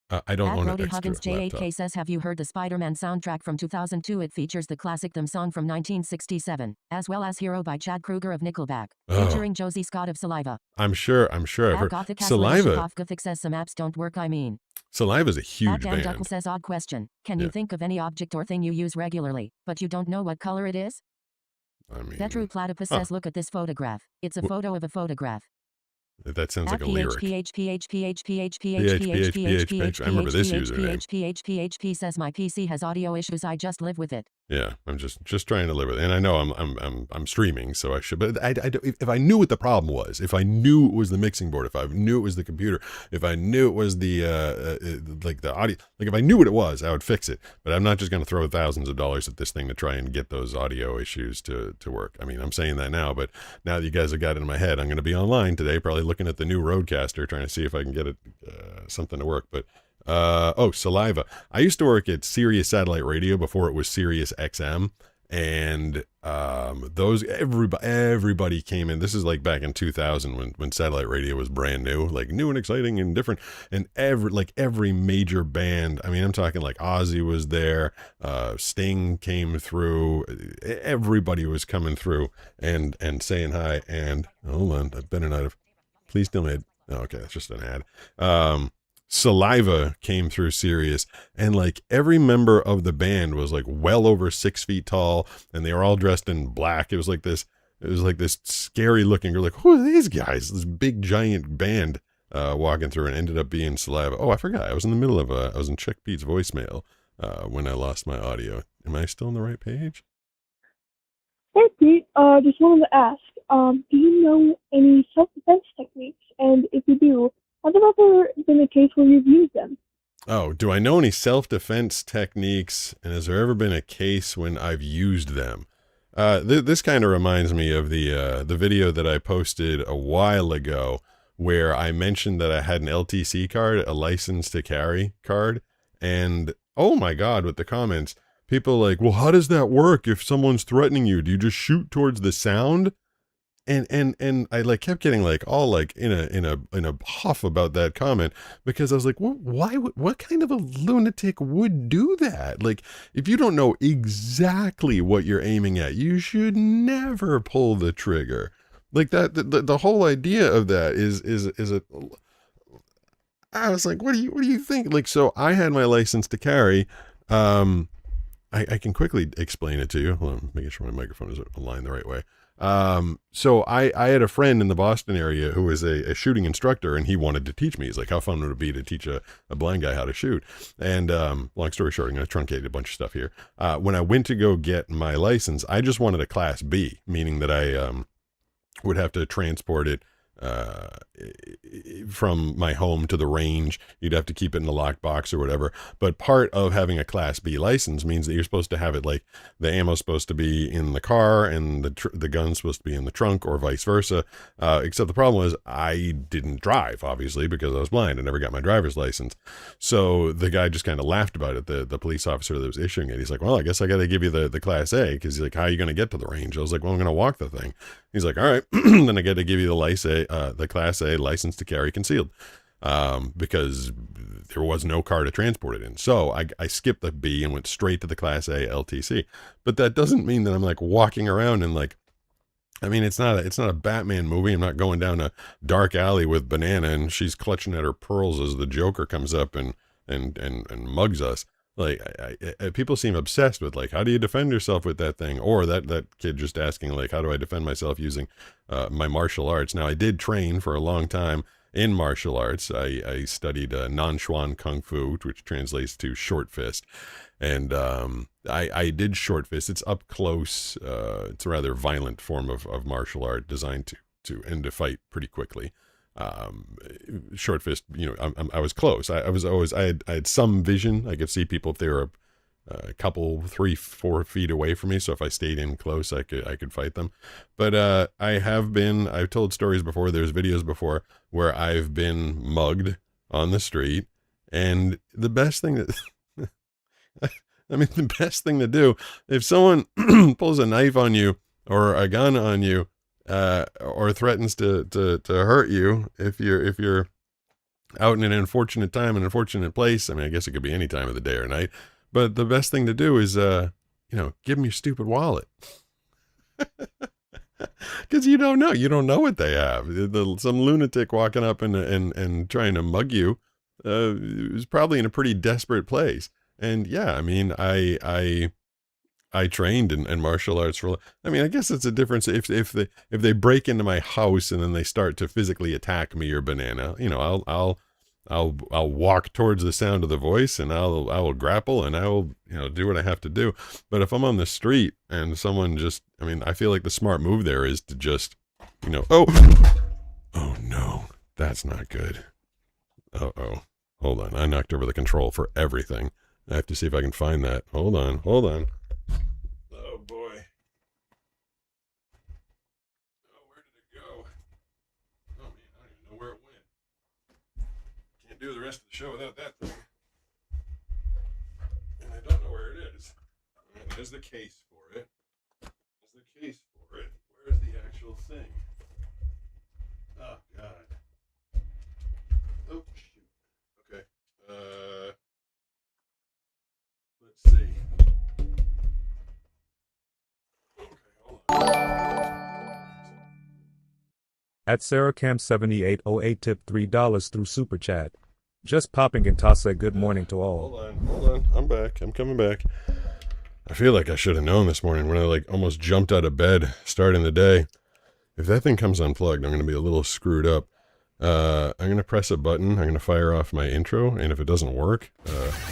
I don't own an Brody extra Huggins laptop. J8K says, have you heard the Spider-Man soundtrack from 2002? It features the classic theme song from 1967, as well as Hero by Chad Kroeger of Nickelback, featuring Josie Scott of Saliva. I'm sure I've heard. Gothic Saliva. Gothic says some apps don't work, I mean. Saliva's a huge Dan band. Duckle says, odd question. Can Yeah. you think of any object or thing you use regularly, but you don't know what color it is? I mean, Vetru Platypus says, look at this photograph. It's a photo of a photograph. that sounds like a lyric. I remember this username. PHP says my PC has audio issues. I just live with it. Yeah, I'm just trying to live with it, and I know I'm streaming, so I should. But if I knew what the problem was, if I knew it was the mixing board, if I knew it was the computer, if I knew it was the like the audio, like if I knew what it was, I would fix it. But I'm not just going to throw thousands of dollars at this thing to try and get those audio issues to work. I mean, I'm saying that now, but now that you guys have got it in my head, I'm going to be online today, probably looking at the new Rodecaster, trying to see if I can get it something to work. But Saliva. I used to work at Sirius Satellite Radio before it was Sirius XM, And everybody came in. This is like back in 2000 when satellite radio was brand new, like new and exciting and different. And every major band, I mean, I'm talking like Ozzy was there, Sting came through, everybody was coming through and saying hi. And hold on, I better not have. Please tell me. Oh, okay, that's just an ad. Saliva came through Sirius, and like every member of the band was like well over 6 feet tall, and they were all dressed in black. It was like this scary looking. You're like, who are these guys? This big giant band walking through, and ended up being Saliva. Oh, I forgot. I was in the middle of I was in Chuck Pete's voicemail when I lost my audio. Am I still on the right page? Hey Pete, just wanted to ask, do you know any self-defense techniques? And if you do, has there ever been a case where you've used them? Oh, do I know any self-defense techniques? And has there ever been a case when I've used them? This kind of reminds me of the video that I posted a while ago where I mentioned that I had an LTC card, a license to carry card. And oh my God, with the comments, people like, well, how does that work if someone's threatening you? Do you just shoot towards the sound? And I like kept getting like all like in a huff about that comment, because I was like, what kind of a lunatic would do that? Like, if you don't know exactly what you're aiming at, you should never pull the trigger. Like that, the whole idea of that is a, I was like, what do you think? Like, so I had my license to carry. I can quickly explain it to you. Hold on, making sure my microphone is aligned the right way. So I had a friend in the Boston area who was a shooting instructor, and he wanted to teach me. He's like, how fun would it be to teach a blind guy how to shoot? And, long story short, I'm going to truncate a bunch of stuff here. When I went to go get my license, I just wanted a class B, meaning that I, would have to transport it from my home to the range. You'd have to keep it in a locked box or whatever. But part of having a Class B license means that you're supposed to have it, like the ammo's supposed to be in the car and the gun's supposed to be in the trunk, or vice versa. Except the problem was I didn't drive, obviously, because I was blind. I never got my driver's license. So the guy just kind of laughed about it, the police officer that was issuing it. He's like, well, I guess I got to give you the Class A, because he's like, how are you going to get to the range? I was like, well, I'm going to walk the thing. He's like, all right, then I got to give you the Class A license to carry concealed, because there was no car to transport it in. So I skipped the B and went straight to the Class A LTC. But that doesn't mean that I'm like walking around and like, I mean, it's not a Batman movie. I'm not going down a dark alley with Banana and she's clutching at her pearls as the Joker comes up and mugs us. Like, people seem obsessed with, like, how do you defend yourself with that thing? Or that kid just asking, like, how do I defend myself using my martial arts? Now, I did train for a long time in martial arts. I studied Nanchuan Kung Fu, which translates to short fist. And I did short fist. It's up close. It's a rather violent form of martial art designed to end a fight pretty quickly. Short fist, you know, I was close. I had some vision. I could see people if they were a couple, 3-4 feet away from me. So if I stayed in close, I could fight them. But I've told stories before. There's videos before where I've been mugged on the street, and the best thing that the best thing to do, if someone pulls a knife on you or a gun on you, or threatens to hurt you, if you're out in an unfortunate time, an unfortunate place. I mean, I guess it could be any time of the day or night, but the best thing to do is, give them your stupid wallet. Cause you don't know what they have. Some lunatic walking up and trying to mug you, is probably in a pretty desperate place. And yeah, I mean, I trained in martial arts for, I mean, I guess it's a difference if they break into my house and then they start to physically attack me or Banana, you know, I'll walk towards the sound of the voice and I will grapple and I will, do what I have to do. But if I'm on the street and someone just, I mean, I feel like the smart move there is to just, oh no, that's not good. Uh-oh, hold on. I knocked over the control for everything. I have to see if I can find that. Hold on. Oh boy. Oh, where did it go? Oh man, I don't even know where it went. Can't do the rest of the show without that thing. And I don't know where it is. And there's the case for it. case for it. Where's the actual thing? Oh, God. Oh, shoot. Okay. Let's see. Okay, hold on. At SarahCamp7808 tip $3 through Super Chat. Just popping in toss a good morning to all. Hold on. I'm back. I'm coming back. I feel like I should have known this morning when I almost jumped out of bed starting the day. If that thing comes unplugged, I'm going to be a little screwed up. I'm going to press a button. I'm going to fire off my intro, and if it doesn't work,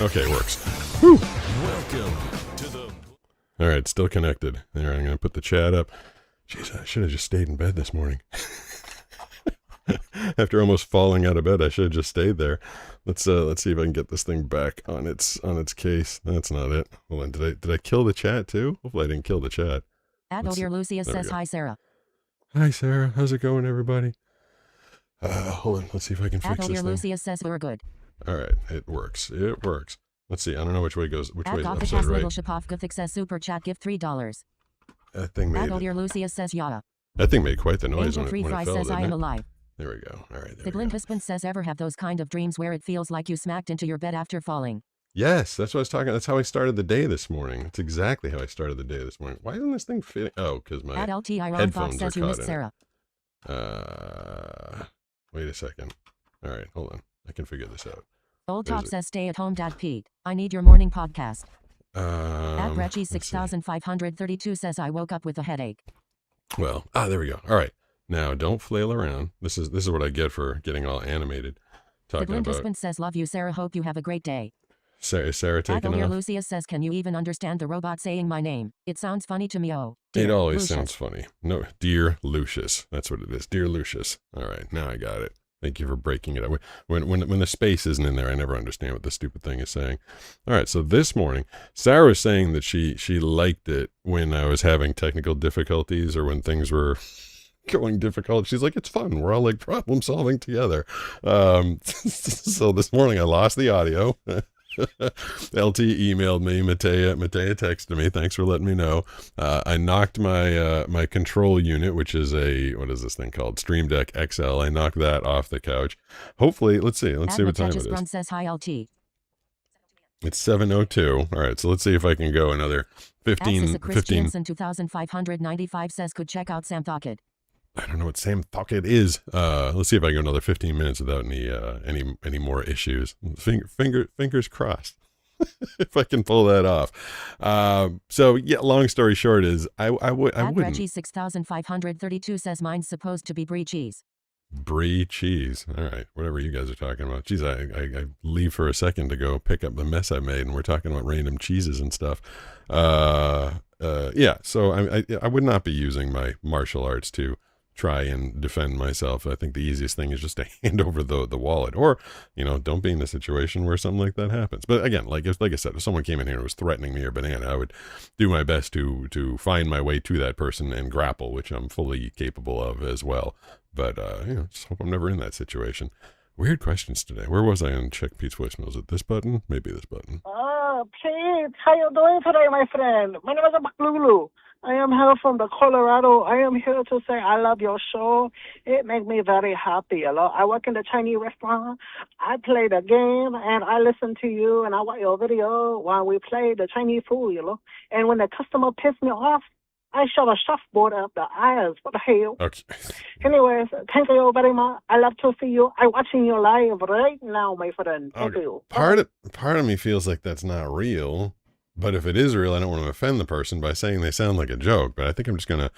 okay, it works. Whew. Welcome to the... All right, still connected. There, I'm going to put the chat up. Jeez, I should have just stayed in bed this morning. After almost falling out of bed, I should have just stayed there. Let's see if I can get this thing back on its case. That's not it. Hold on, did I kill the chat too? Hopefully I didn't kill the chat. Oh dear, Lucia says hi, Sarah. Hi, Sarah. How's it going, everybody? Hold on. Let's see if I can fix this dear thing. Lucia says we're good. All right, it works. It works. Let's see. I don't know which way it goes. Which way is Gothic upside has right? Little Shapov Gothic says super chat gift $3. That thing made. dear Lucia says yeah. That thing made quite the noise Angel when it Fry fell, says I didn't am it? alive. There we go. All right. The blind husband says ever have those kind of dreams where it feels like you smacked into your bed after falling. Yes, that's what I was talking. That's how I started the day this morning. That's exactly how I started the day this morning. Why isn't this thing fitting? Oh, because my LT Iron headphones Fox are says you caught missed in Sarah. it. Wait a second. All right, hold on. I can figure this out. Old There's Top it. says stay at home, Dad Pete. I need your morning podcast. Reggie let's see. 6532 says I woke up with a headache. Well, there we go. All right. Now, don't flail around. This is what I get for getting all animated. The Talking blind about husband says love you, Sarah. Hope you have a great day. Sarah taking Here off. Lucia says can you even understand the robot saying my name? It sounds funny to me. Oh, It dear always Lucius. sounds funny. No, dear Lucius. That's what it is. Dear Lucius. All right, now I got it. Thank you for breaking it up. When the space isn't in there, I never understand what the stupid thing is saying. All right, so this morning, Sarah was saying that she liked it when I was having technical difficulties or when things were going difficult. She's like, it's fun. We're all like problem solving together. So this morning I lost the audio. LT emailed me. Matea texted me. Thanks for letting me know. I knocked my control unit, which is what is this thing called? Stream Deck XL. I knocked that off the couch. Hopefully, let's see what time it is. Says hi, LT. It's 7:02. All right, so let's see if I can go another 15. 15. 2595 says could check out Sam Thockett. I don't know what Sam Thockett is. Let's see if I go another 15 minutes without any more issues. Fingers crossed. If I can pull that off. So yeah, long story short is I wouldn't. Reggie 6532 says mine's supposed to be brie cheese. Brie cheese. All right, whatever you guys are talking about. Geez, I leave for a second to go pick up the mess I made, and we're talking about random cheeses and stuff. Yeah. So I would not be using my martial arts to try and defend myself. I think the easiest thing is just to hand over the wallet, or don't be in a situation where something like that happens. But again, like I said, if someone came in here and was threatening me or banana, I would do my best to find my way to that person and grapple, which I'm fully capable of as well. But just hope I'm never in that situation. Weird questions today. Where was I on Check Pete's voicemail? Is it this button? Maybe this button. Pete, how you doing today, my friend? My name is Baklulu. I am here from the Colorado. I am here to say I love your show. It makes me very happy. I work in the Chinese restaurant. I play the game, and I listen to you, and I watch your video while we play the Chinese food, And when the customer pisses me off, I shove a surfboard up the eyes. What the hell? Okay. Anyways, thank you very much. I love to see you. I'm watching you live right now, my friend. Thank you. Part of me feels like that's not real. But if it is real, I don't want to offend the person by saying they sound like a joke. But I think I'm just going to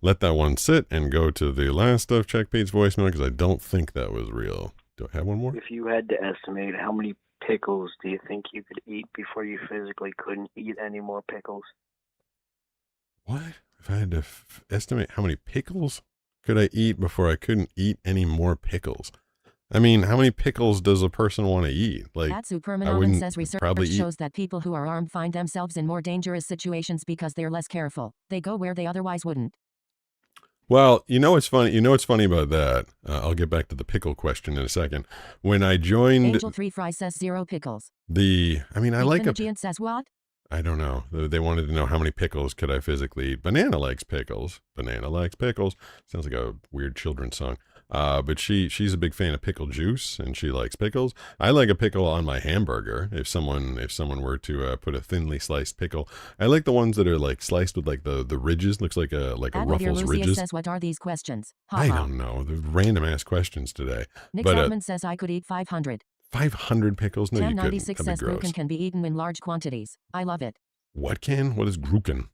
let that one sit and go to the last of Check Pete's voicemail because I don't think that was real. Do I have one more? If you had to estimate how many pickles do you think you could eat before you physically couldn't eat any more pickles? What? If I had to estimate how many pickles could I eat before I couldn't eat any more pickles? I mean, how many pickles does a person want to eat? Like, Atsu I Permanent wouldn't says research probably shows that people who are armed find themselves in more dangerous situations because they're less careful. They go where they otherwise wouldn't. Well, what's funny? What's funny about that? I'll get back to the pickle question in a second. When I joined, Angel 3 Fry says 0 pickles. I like Giant says what? I don't know. They wanted to know how many pickles could I physically eat. Banana likes pickles. Banana likes pickles. Sounds like a weird children's song. But she's a big fan of pickle juice, and she likes pickles. I like a pickle on my hamburger. If someone were to put a thinly sliced pickle, I like the ones that are like sliced with like the ridges. Looks like a Ruffles Lucia ridges. says, what are these questions? I don't know. The random ass questions today. Nick But Chapman says I could eat 500. 500 pickles? No, you couldn't. 96 That'd says be gross. Gruken can be eaten in large quantities. I love it. What can? What is Gruken?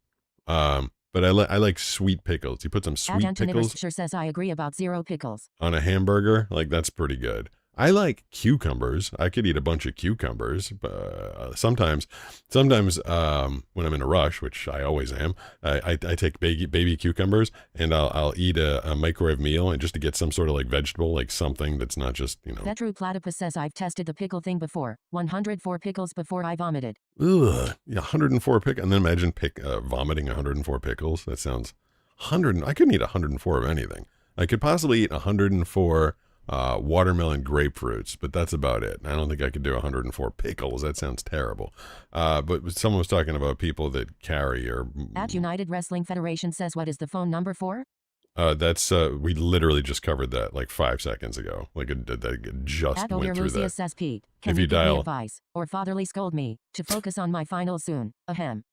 But I like sweet pickles. You put some sweet pickles sure says I agree about 0 pickles. on a hamburger, like that's pretty good. I like cucumbers. I could eat a bunch of cucumbers, but sometimes when I'm in a rush, which I always am, I take baby cucumbers and I'll eat a microwave meal and just to get some sort of like vegetable, like something that's not just, you know. Vetru Platypus says I've tested the pickle thing before. 104 pickles before I vomited. Ugh, 104 pickles, and then imagine vomiting 104 pickles. That sounds 100. I couldn't eat 104 of anything. I could possibly eat 104 watermelon grapefruits, but that's about it. I don't think I could do 104 pickles. That sounds terrible. But someone was talking about people that carry or. At United Wrestling Federation says what is the phone number for? That's we literally just covered that like 5 seconds ago. Like it just At went through that. Says Pete, can If you you give me dial advice or fatherly scold me to focus on my finals soon? Ahem.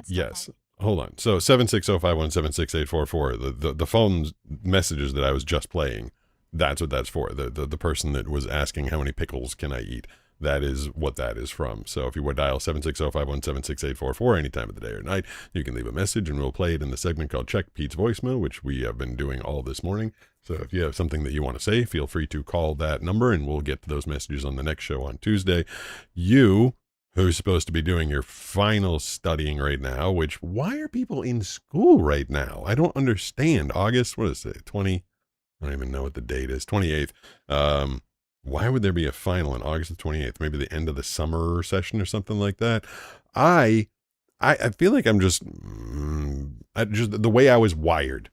Yes. Hold on. So 76051768844. The phone messages that I was just playing. That's what that's for. The person that was asking how many pickles can I eat. That is what that is from. So if you would dial 76051768844 any time of the day or night, you can leave a message and we'll play it in the segment called Check Pete's Voicemail, which we have been doing all this morning. So if you have something that you want to say, feel free to call that number and we'll get to those messages on the next show on Tuesday. You, who's supposed to be doing your final studying right now, why are people in school right now? I don't understand. August, what is it, 20? I don't even know what the date is, 28th. Why would there be a final on August the 28th? Maybe the end of the summer session or something like that. I feel like I'm just the way I was wired.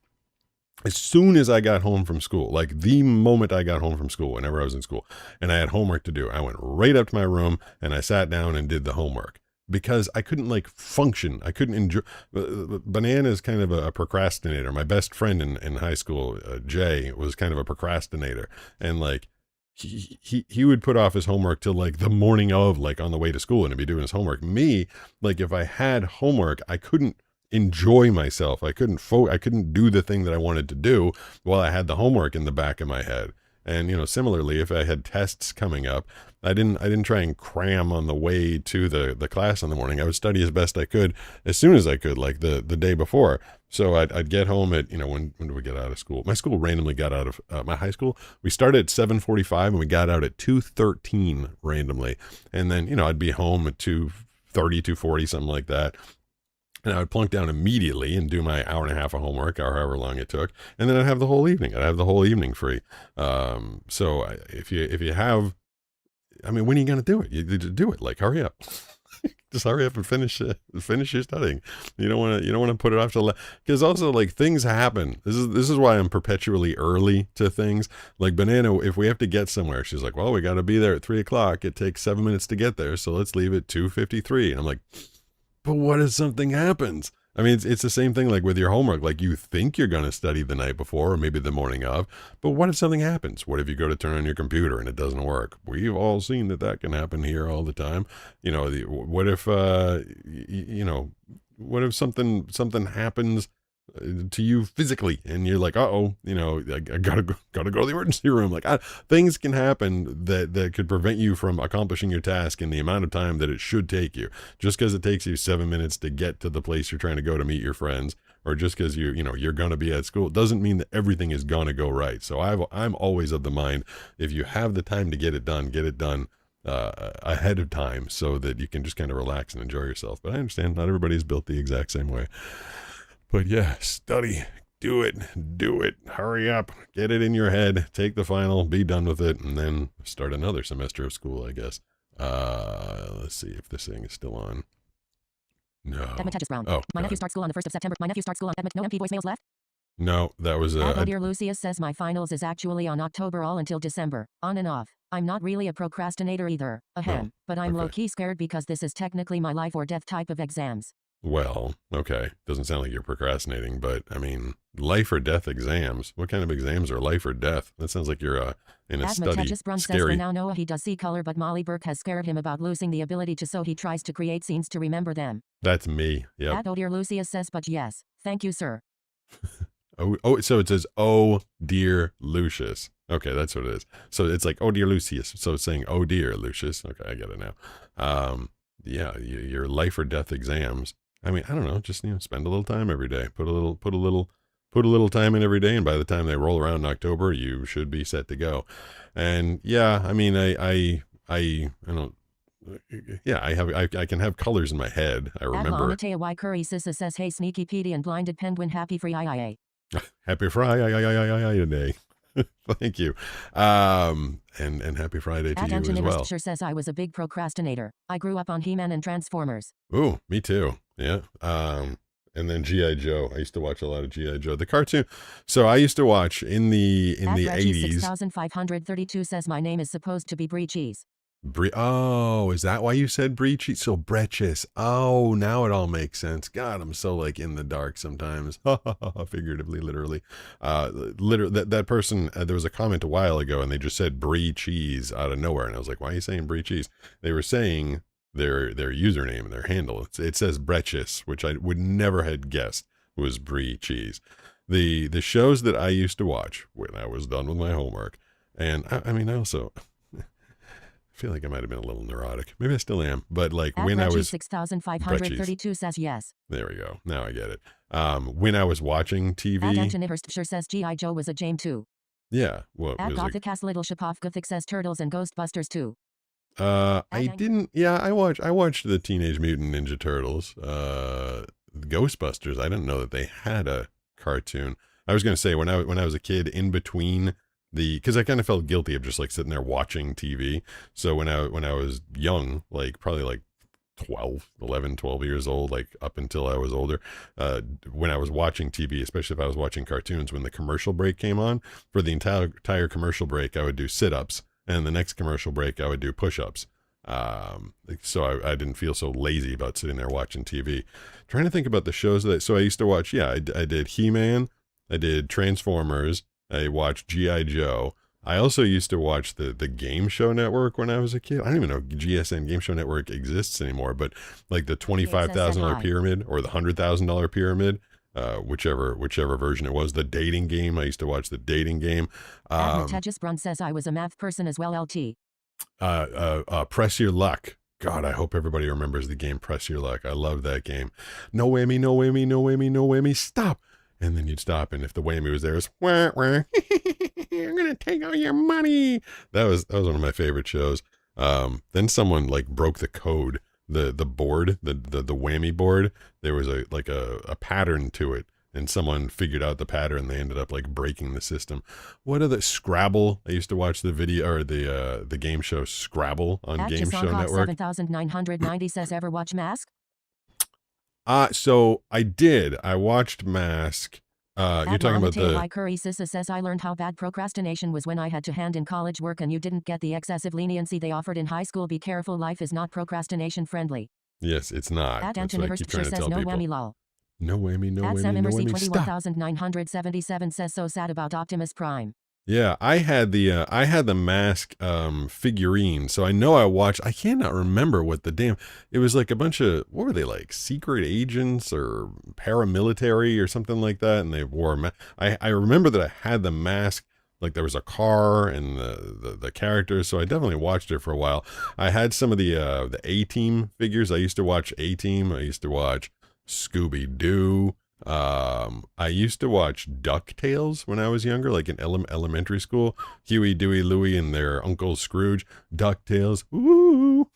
As soon as I got home from school, like the moment I got home from school, whenever I was in school, and I had homework to do, I went right up to my room and I sat down and did the homework. Because I couldn't like function. I couldn't enjoy. Banana is kind of a procrastinator. My best friend in high school, Jay, was kind of a procrastinator. And like, he would put off his homework till like the morning of, like on the way to school, and he'd be doing his homework. Me, like if I had homework, I couldn't enjoy myself. I couldn't do the thing that I wanted to do while I had the homework in the back of my head. And, similarly, if I had tests coming up, I didn't try and cram on the way to the class in the morning. I would study as best I could as soon as I could, like the day before. So I'd get home at, when do we get out of school? My school randomly got out of, my high school, we started at 7:45 and we got out at 2:13 randomly. And then, I'd be home at 2:30, 2:40, something like that. And I would plunk down immediately and do my hour and a half of homework, or however long it took. And then I'd have the whole evening. I'd have the whole evening free. So if you have, when are you going to do it? You do it. Like, hurry up. Just hurry up and finish your studying. You don't want to put it off till, because also like things happen. This is why I'm perpetually early to things. Like Banana, if we have to get somewhere, she's like, well, we got to be there at 3:00. It takes 7 minutes to get there. So let's leave at 2:53. And I'm like, but what if something happens? It's the same thing like with your homework. Like you think you're going to study the night before or maybe the morning of, but what if something happens? What if you go to turn on your computer and it doesn't work? We've all seen that can happen here all the time. What if, what if something happens to you physically and you're like, I gotta go to the emergency room. Like things can happen that could prevent you from accomplishing your task in the amount of time that it should take you. Just because it takes you 7 minutes to get to the place you're trying to go to meet your friends, or just because you're going to be at school, doesn't mean that everything is going to go right. So I'm always of the mind, if you have the time to get it done ahead of time so that you can just kind of relax and enjoy yourself. But I understand not everybody's built the exact same way. But yeah, study, do it, hurry up, get it in your head, take the final, be done with it, and then start another semester of school, I guess. Let's see if this thing is still on. No. Edmund Hedges Brown. Oh, My nephew starts school on the 1st of September. My nephew starts school on Edmund. No MP voicemails left? No, that was Oh dear, Lucius says my finals is actually on October all until December, on and off. I'm not really a procrastinator either, ahem, but I'm low-key scared because this is technically my life or death type of exams. Well, okay. Doesn't sound like you're procrastinating, but I mean, life or death exams. What kind of exams are life or death? That sounds like you're in a study. Brun says for now Noah he does see color, but Molly Burke has scared him about losing the ability to, so he tries to create scenes to remember them. That's me. Yeah. Oh dear, Lucius says, but yes, thank you, sir. Oh, so it says, oh dear Lucius. Okay, that's what it is. So it's like, oh dear Lucius. So it's saying, oh dear Lucius. Okay, I get it now. Yeah, your life or death exams. I mean, I don't know, just, spend a little time every day. Put a little time in every day, and by the time they roll around in October, you should be set to go. And yeah, I mean, I don't. Yeah, I can have colors in my head. I remember. Matea Y. Curry Sissa says, hey, Sneaky Petey and Blinded Penguin, happy free IIA. Happy Friday day. Thank you. And happy Friday to you as well. Sure says I was a big procrastinator. I grew up on He-Man and Transformers. Ooh, me too. Yeah. And then G.I. Joe. I used to watch a lot of G.I. Joe, the cartoon. So I used to watch in the 80s. 6532 says my name is supposed to be Brie Cheese. Oh, is that why you said Brie Cheese? So Bretches. Oh, now it all makes sense. God, I'm so like in the dark sometimes. Figuratively, literally. That person, there was a comment a while ago and they just said Brie Cheese out of nowhere. And I was like, why are you saying Brie Cheese? They were saying their username and their handle. It says Bretches, which I would never had guessed was Brie Cheese. The shows that I used to watch when I was done with my homework. And I mean, I also feel like I might have been a little neurotic. Maybe I still am. But like when I was 6532 says yes. There we go. Now I get it. When I was watching TV. Anton Iverst sure says G.I. Joe was a Jame too. Yeah. What was Gothic Cast Little Shapov Gothic says Turtles and Ghostbusters too. I didn't. Yeah, I watched the Teenage Mutant Ninja Turtles. Ghostbusters. I didn't know that they had a cartoon. I was gonna say when I was a kid, in between because I kind of felt guilty of just like sitting there watching TV. So when I was young, like probably like 12 years old, like up until I was older, when I was watching TV, especially if I was watching cartoons, when the commercial break came on, for the entire commercial break, I would do sit-ups, and the next commercial break, I would do push-ups. So I didn't feel so lazy about sitting there watching TV. Trying to think about the shows so I used to watch, I did He-Man, I did Transformers, I watched G.I. Joe. I also used to watch the Game Show Network when I was a kid. I don't even know if GSN Game Show Network exists anymore, but like the $25,000 pyramid or the $100,000 pyramid, whichever version it was, the dating game. I used to watch the dating game. Tejas Brun says I was a math person as well, LT. Press Your Luck. God, I hope everybody remembers the game Press Your Luck. I love that game. No whammy, no whammy, no whammy, no whammy, stop. And then you'd stop, and if the whammy was there, it's wah, wah. I'm gonna take all your money. That was one of my favorite shows. Then someone like broke the code, the board, the whammy board. There was a pattern to it, and someone figured out the pattern. They ended up like breaking the system. What are the Scrabble? I used to watch the video or the game show Scrabble on Game Show Network. 7990 says ever watch Mask? So I did. I watched Mask. You're talking about the... Curry Sissa says I learned how bad procrastination was when I had to hand in college work and you didn't get the excessive leniency they offered in high school. Be careful, life is not procrastination friendly. Yes, it's not. That's what I keep trying to tell people. No whammy lol. No whammy, no whammy, no whammy. 21977 says so sad about Optimus Prime. Yeah, I had the Mask figurine, so I know I watched. I cannot remember what it was like a bunch of, what were they, like secret agents or paramilitary or something like that, and they wore I remember that I had the mask, like there was a car and the characters, so I definitely watched it for a while. I had some of the A-Team figures. I used to watch A-Team. I used to watch Scooby-Doo. I used to watch DuckTales when I was younger, like in elementary school. Huey, Dewey, Louie, and their Uncle Scrooge. DuckTales. Ooh.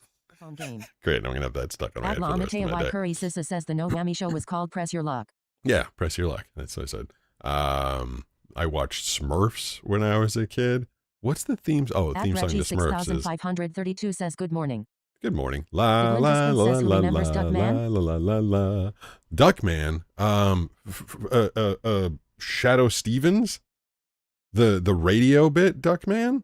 Great, I'm gonna have that stuck on my head for the rest of my day. Curry Sissa says the No Whammy Show was called Press Your Luck. Yeah, Press Your Luck. That's what I said. I watched Smurfs when I was a kid. What's the theme? Oh, theme song to Smurfs is 6532 says good morning. Good morning. La la la la la la la la la. Duckman. Shadow Stevens, the radio bit Duckman.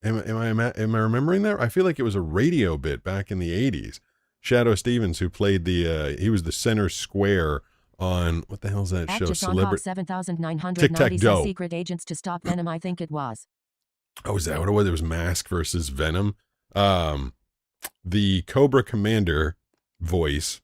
Am I remembering that? I feel like it was a radio bit back in the 80s. Shadow Stevens, who played he was the center square on, what the hell is that show? Celebrity 7990 Tic-Tac-Doe. Secret Agents to Stop Venom, I think it was. Oh, is that what it was? It was Mask versus Venom. The Cobra Commander voice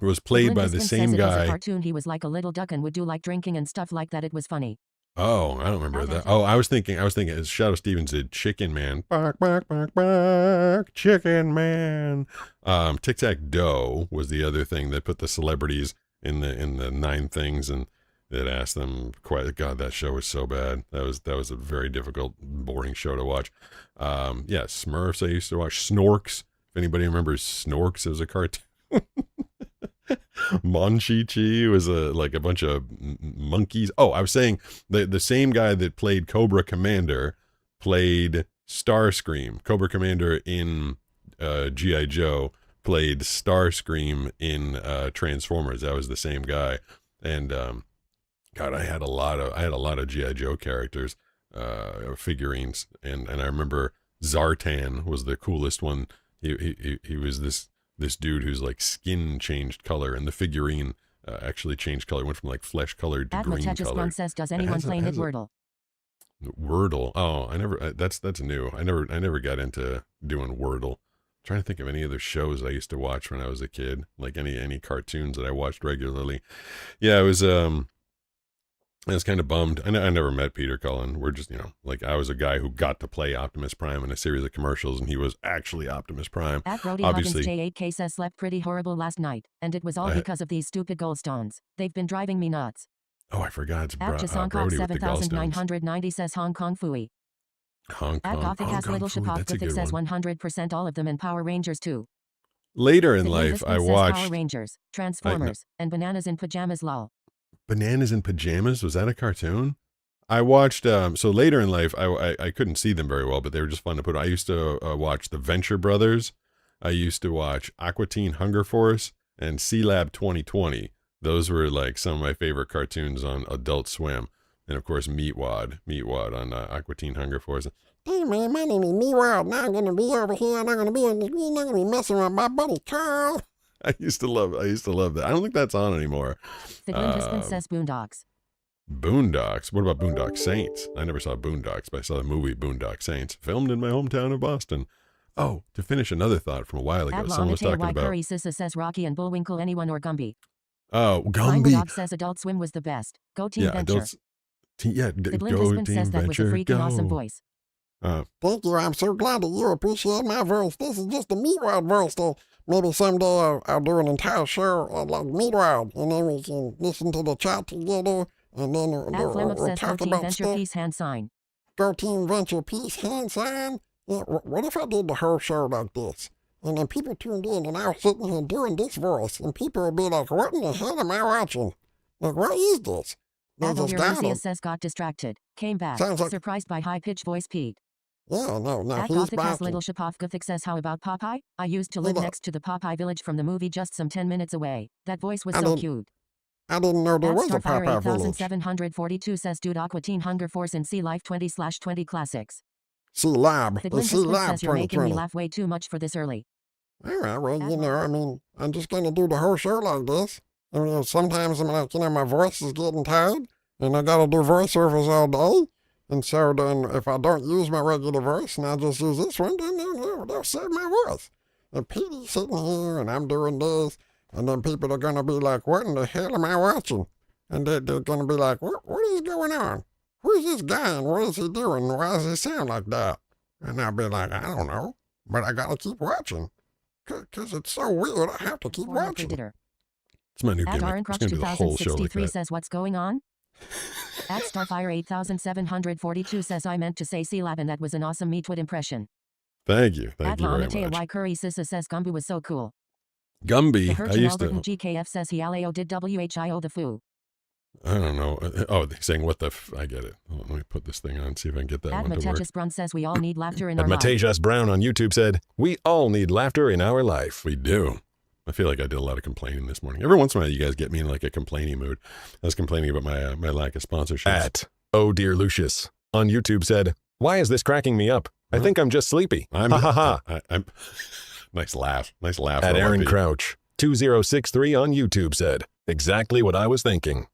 was played by the same guy. It was a guy. cartoon. He was like a little duck and would do like drinking and stuff like that. It was funny. Oh, I don't remember that. Oh, I was thinking as Shadow Stevens did Chicken Man. Bark, bark, bark, bark, Chicken Man. Tic-Tac-Doe was the other thing that put the celebrities in the 9 things, and that asked them God, that show was so bad. That was a very difficult, boring show to watch. Yeah, Smurfs I used to watch. Snorks. If anybody remembers Snorks, it was a cartoon. Mon-Chi-Chi was like a bunch of monkeys. Oh, I was saying the same guy that played Cobra Commander played Starscream. Cobra Commander in G.I. Joe played Starscream in Transformers. That was the same guy. And God, I had a lot of G.I. Joe characters, figurines, and I remember Zartan was the coolest one. He was this dude whose like skin changed color, and the figurine actually changed color. Went from like flesh colored to green colored. Says, does anyone play Wordle? Wordle. Oh, I never. That's new. I never got into doing Wordle. I'm trying to think of any other shows I used to watch when I was a kid, like any cartoons that I watched regularly. Yeah, I was kind of bummed. I never met Peter Cullen. We're just, like I was a guy who got to play Optimus Prime in a series of commercials, and he was actually Optimus Prime. At Brody Obviously, Huggins J8K says slept pretty horrible last night, and it was all because of these stupid gallstones. They've been driving me nuts. Oh, I forgot. It's Brody with the 7990 says Hong Kong Phooey. Hong Kong. At Gothic has Little Shapop Gothic says 100% all of them, and Power Rangers too. Later in life, I watched Power Rangers, Transformers, and Bananas in Pajamas. Lol. Bananas in Pajamas? Was that a cartoon? I watched, so later in life, I couldn't see them very well, but they were just fun to put on. I used to watch the Venture Brothers. I used to watch Aqua Teen Hunger Force and C-Lab 2020. Those were like some of my favorite cartoons on Adult Swim. And of course, Meatwad on Aqua Teen Hunger Force. Hey man, my name is Meatwad. Now I'm going to be over here, and I'm going to be on the screen. I'm going to be messing with my buddy Carl. I used to love that. I don't think that's on anymore. Says Boondocks. Boondocks? What about Boondock Saints? I never saw Boondocks, but I saw the movie Boondock Saints, filmed in my hometown of Boston. Oh, to finish another thought from a while ago, someone was talking about... Curry Sissa says Rocky and Bullwinkle, anyone or Gumby. Oh, Gumby. Dog says Adult Swim was the best. Go Team Venture. The Go Team says that Venture. With a freaking awesome voice. Thank you. I'm so glad that you appreciate my voice. This is just a Meatwad voice. Maybe someday I'll do an entire show like Meatwad, and then we can listen to the chat together, and then we'll talk about Venture stuff. Peace hand sign. Go Team Venture Peace hand sign. Yeah, what if I did the whole show like this? And then people tuned in, and I was sitting here doing this voice, and people would be like, what in the hell am I watching? Like, what is this? Adolphus says got distracted. Came back. Like, surprised by high-pitched voice Pete. Yeah, no, At he's Gothic back. has Little Shapov Gothic says, how about Popeye? I used to live next to the Popeye village from the movie just some 10 minutes away. That voice was so cute. I didn't know there was a Starfire Popeye village. 8742 says dude Aqua Teen Hunger Force and Sea Life 20/20 Classics. Sea Lab. The Sea Lab says you're making 2020. me laugh way too much for this early. All right, well, I mean, I'm just going to do the whole show like this. I mean, sometimes I'm like, my voice is getting tired, and I got to do voiceovers all day. And so then if I don't use my regular voice and I just use this one, then they'll save my voice. And Petey's sitting here and I'm doing this, and then people are going to be like, what in the hell am I watching? And they're going to be like, what is going on? Who's this guy and what is he doing? Why does he sound like that? And I'll be like, I don't know, but I got to keep watching. Because it's so weird, I have to keep watching. It's my new gimmick. It's going to be the whole show like that. Says, what's going on? At Starfire 8742 says, I meant to say C-Lab, and that was an awesome Meatwad impression. Thank you very much. Y Curry Sissa says Gumby was so cool. Gumby, I used to... GKF says he Aleo did WHIO the foo. I don't know. Oh, they're saying what the I get it. Let me put this thing on, see if I can get that one to work. Brown says we all need laughter in our life. Matejas Brown on YouTube said, we all need laughter in our life. We do. I feel like I did a lot of complaining this morning. Every once in a while, you guys get me in like a complaining mood. I was complaining about my lack of sponsorships. At Oh Dear Lucius on YouTube said, "Why is this cracking me up? I think I'm just sleepy." Ha ha ha. I'm nice laugh. Nice laugh. At Aaron Crouch 2063 on YouTube said, "Exactly what I was thinking."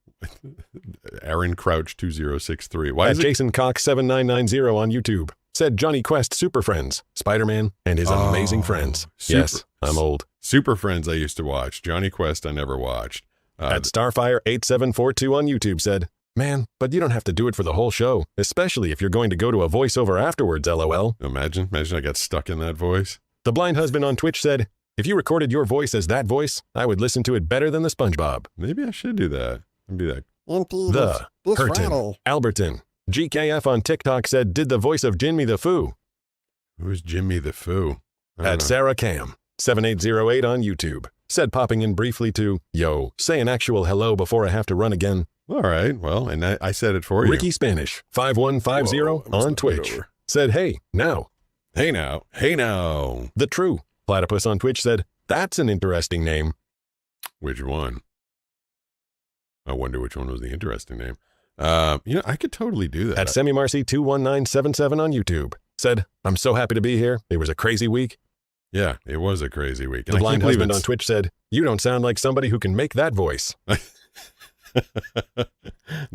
Aaron Crouch 2063. Why At is it? Jason Cox 7990 on YouTube said, "Johnny Quest Super Friends, Spider-Man and his amazing friends." Yes, I'm old. Super Friends I used to watch. Johnny Quest I never watched. At Starfire8742 on YouTube said, "Man, but you don't have to do it for the whole show, especially if you're going to go to a voiceover afterwards, lol." Imagine I got stuck in that voice. The Blind Husband on Twitch said, "If you recorded your voice as that voice, I would listen to it better than the SpongeBob." Maybe I should do that. I'd be like, The Curtin Alberton GKF on TikTok said, "Did the voice of Jimmy the Foo." Who's Jimmy the Foo? At Sarah Cam 7808 on YouTube said, popping in briefly to, "Yo, say an actual hello before I have to run again." All right, well, and I said it for you. Ricky Spanish 5150 on Twitch said, "Hey, now." Hey now. Hey now. The True Platypus on Twitch said, "That's an interesting name." Which one? I wonder which one was the interesting name. I could totally do that. At SemiMarcy 21977 on YouTube said, "I'm so happy to be here. It was a crazy week." Yeah, it was a crazy week. The Blind Husband on Twitch said, "You don't sound like somebody who can make that voice."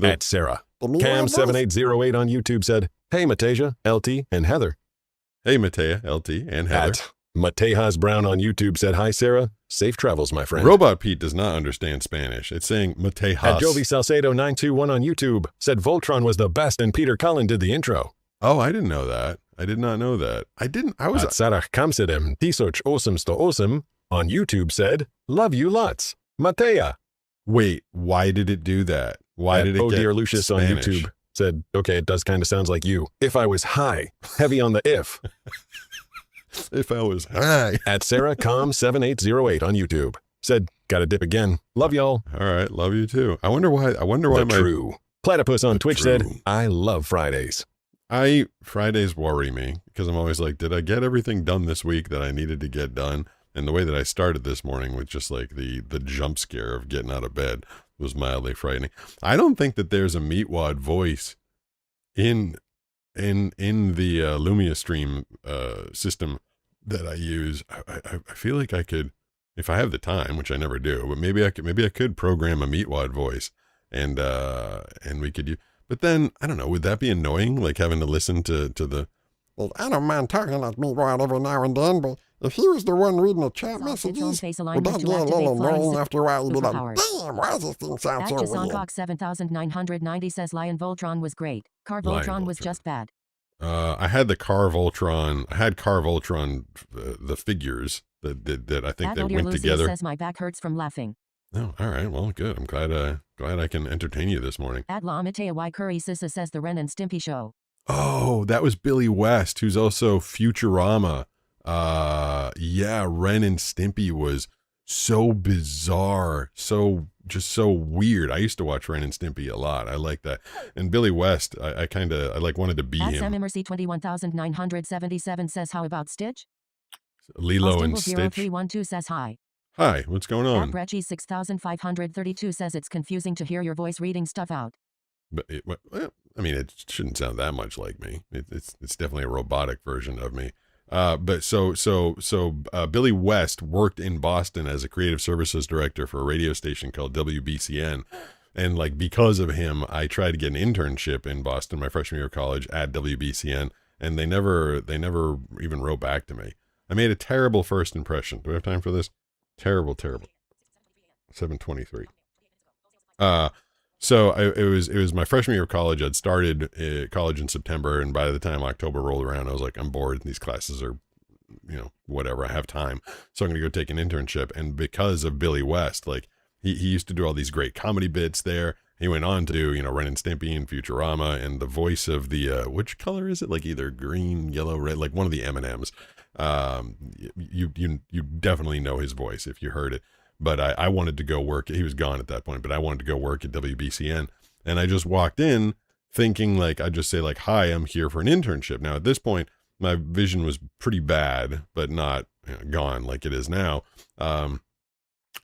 At Sarah Cam 7808 on YouTube said, "Hey, Matasia, LT, and Heather." Hey, Matea, LT, and Heather. At Matejas Brown on YouTube said, "Hi, Sarah. Safe travels, my friend." Robot Pete does not understand Spanish. It's saying Matejas. At Jovi Salcedo 921 on YouTube said, "Voltron was the best and Peter Cullen did the intro." Oh, I didn't know that. I did not know that. I was At Sarah Kamsedem Tisoch Osamsto Osam on YouTube said, "Love you lots, Matea." Wait, why did it do that? Why did it Oh get Dear Lucius Spanish? on YouTube said, "Okay, it does kind of sounds like you. If I was high, heavy on the if." If I was high. At Sarah Com 7808 on YouTube said, "Gotta dip again. Love y'all." All right, love you too. I wonder why The my True Platypus on Twitch True. said, "I love Fridays." Fridays worry me because I'm always like, did I get everything done this week that I needed to get done? And the way that I started this morning with just like the jump scare of getting out of bed was mildly frightening. I don't think that there's a Meatwad voice in the Lumia Stream system that I use. I feel like I could, if I have the time, which I never do, but maybe I could program a Meatwad voice and we could use. But then, I don't know, would that be annoying, like having to listen to the... Well, I don't mind talking like Meatwad every now and then, but if he was the one reading the chat messages, would that get a little annoying after a while? You'd be like, damn, why does this thing sound At so Jason weird? Cox 7990 says Lion Voltron was great. Car Voltron was just bad. I had the Car Voltron, the figures that I think At they Oh Dear went Lucy together. says my back hurts from laughing. Oh, all right, well, good. I'm glad I can entertain you this morning. At La Matea Y Curry Sissa says the Ren and Stimpy show. Oh, that was Billy West, who's also Futurama. Yeah, Ren and Stimpy was so bizarre, so weird. I used to watch Ren and Stimpy a lot. I like that. And Billy West, I wanted to be At him. Sam Emercy 21977 says how about Stitch? Lilo and Stitch. 0312 says hi. Hi, what's going At on? Brecci 6532 says it's confusing to hear your voice reading stuff out. But it shouldn't sound that much like me. It's definitely a robotic version of me. But Billy West worked in Boston as a creative services director for a radio station called WBCN. And like, because of him, I tried to get an internship in Boston my freshman year of college at WBCN, and they never even wrote back to me. I made a terrible first impression. Do we have time for this? Terrible. 7:23. So it was my freshman year of college. I'd started college in September, and by the time October rolled around, I was like, I'm bored. These classes are, whatever. I have time, so I'm gonna go take an internship. And because of Billy West, like he used to do all these great comedy bits there. He went on to do Ren and Stimpy and Futurama, and the voice of the which color is it? Like either green, yellow, red, like one of the M&Ms. You definitely know his voice if you heard it. But I wanted to go work. He was gone at that point, but I wanted to go work at WBCN. And I just walked in thinking like, I'd just say like, hi, I'm here for an internship. Now at this point, my vision was pretty bad, but not gone like it is now.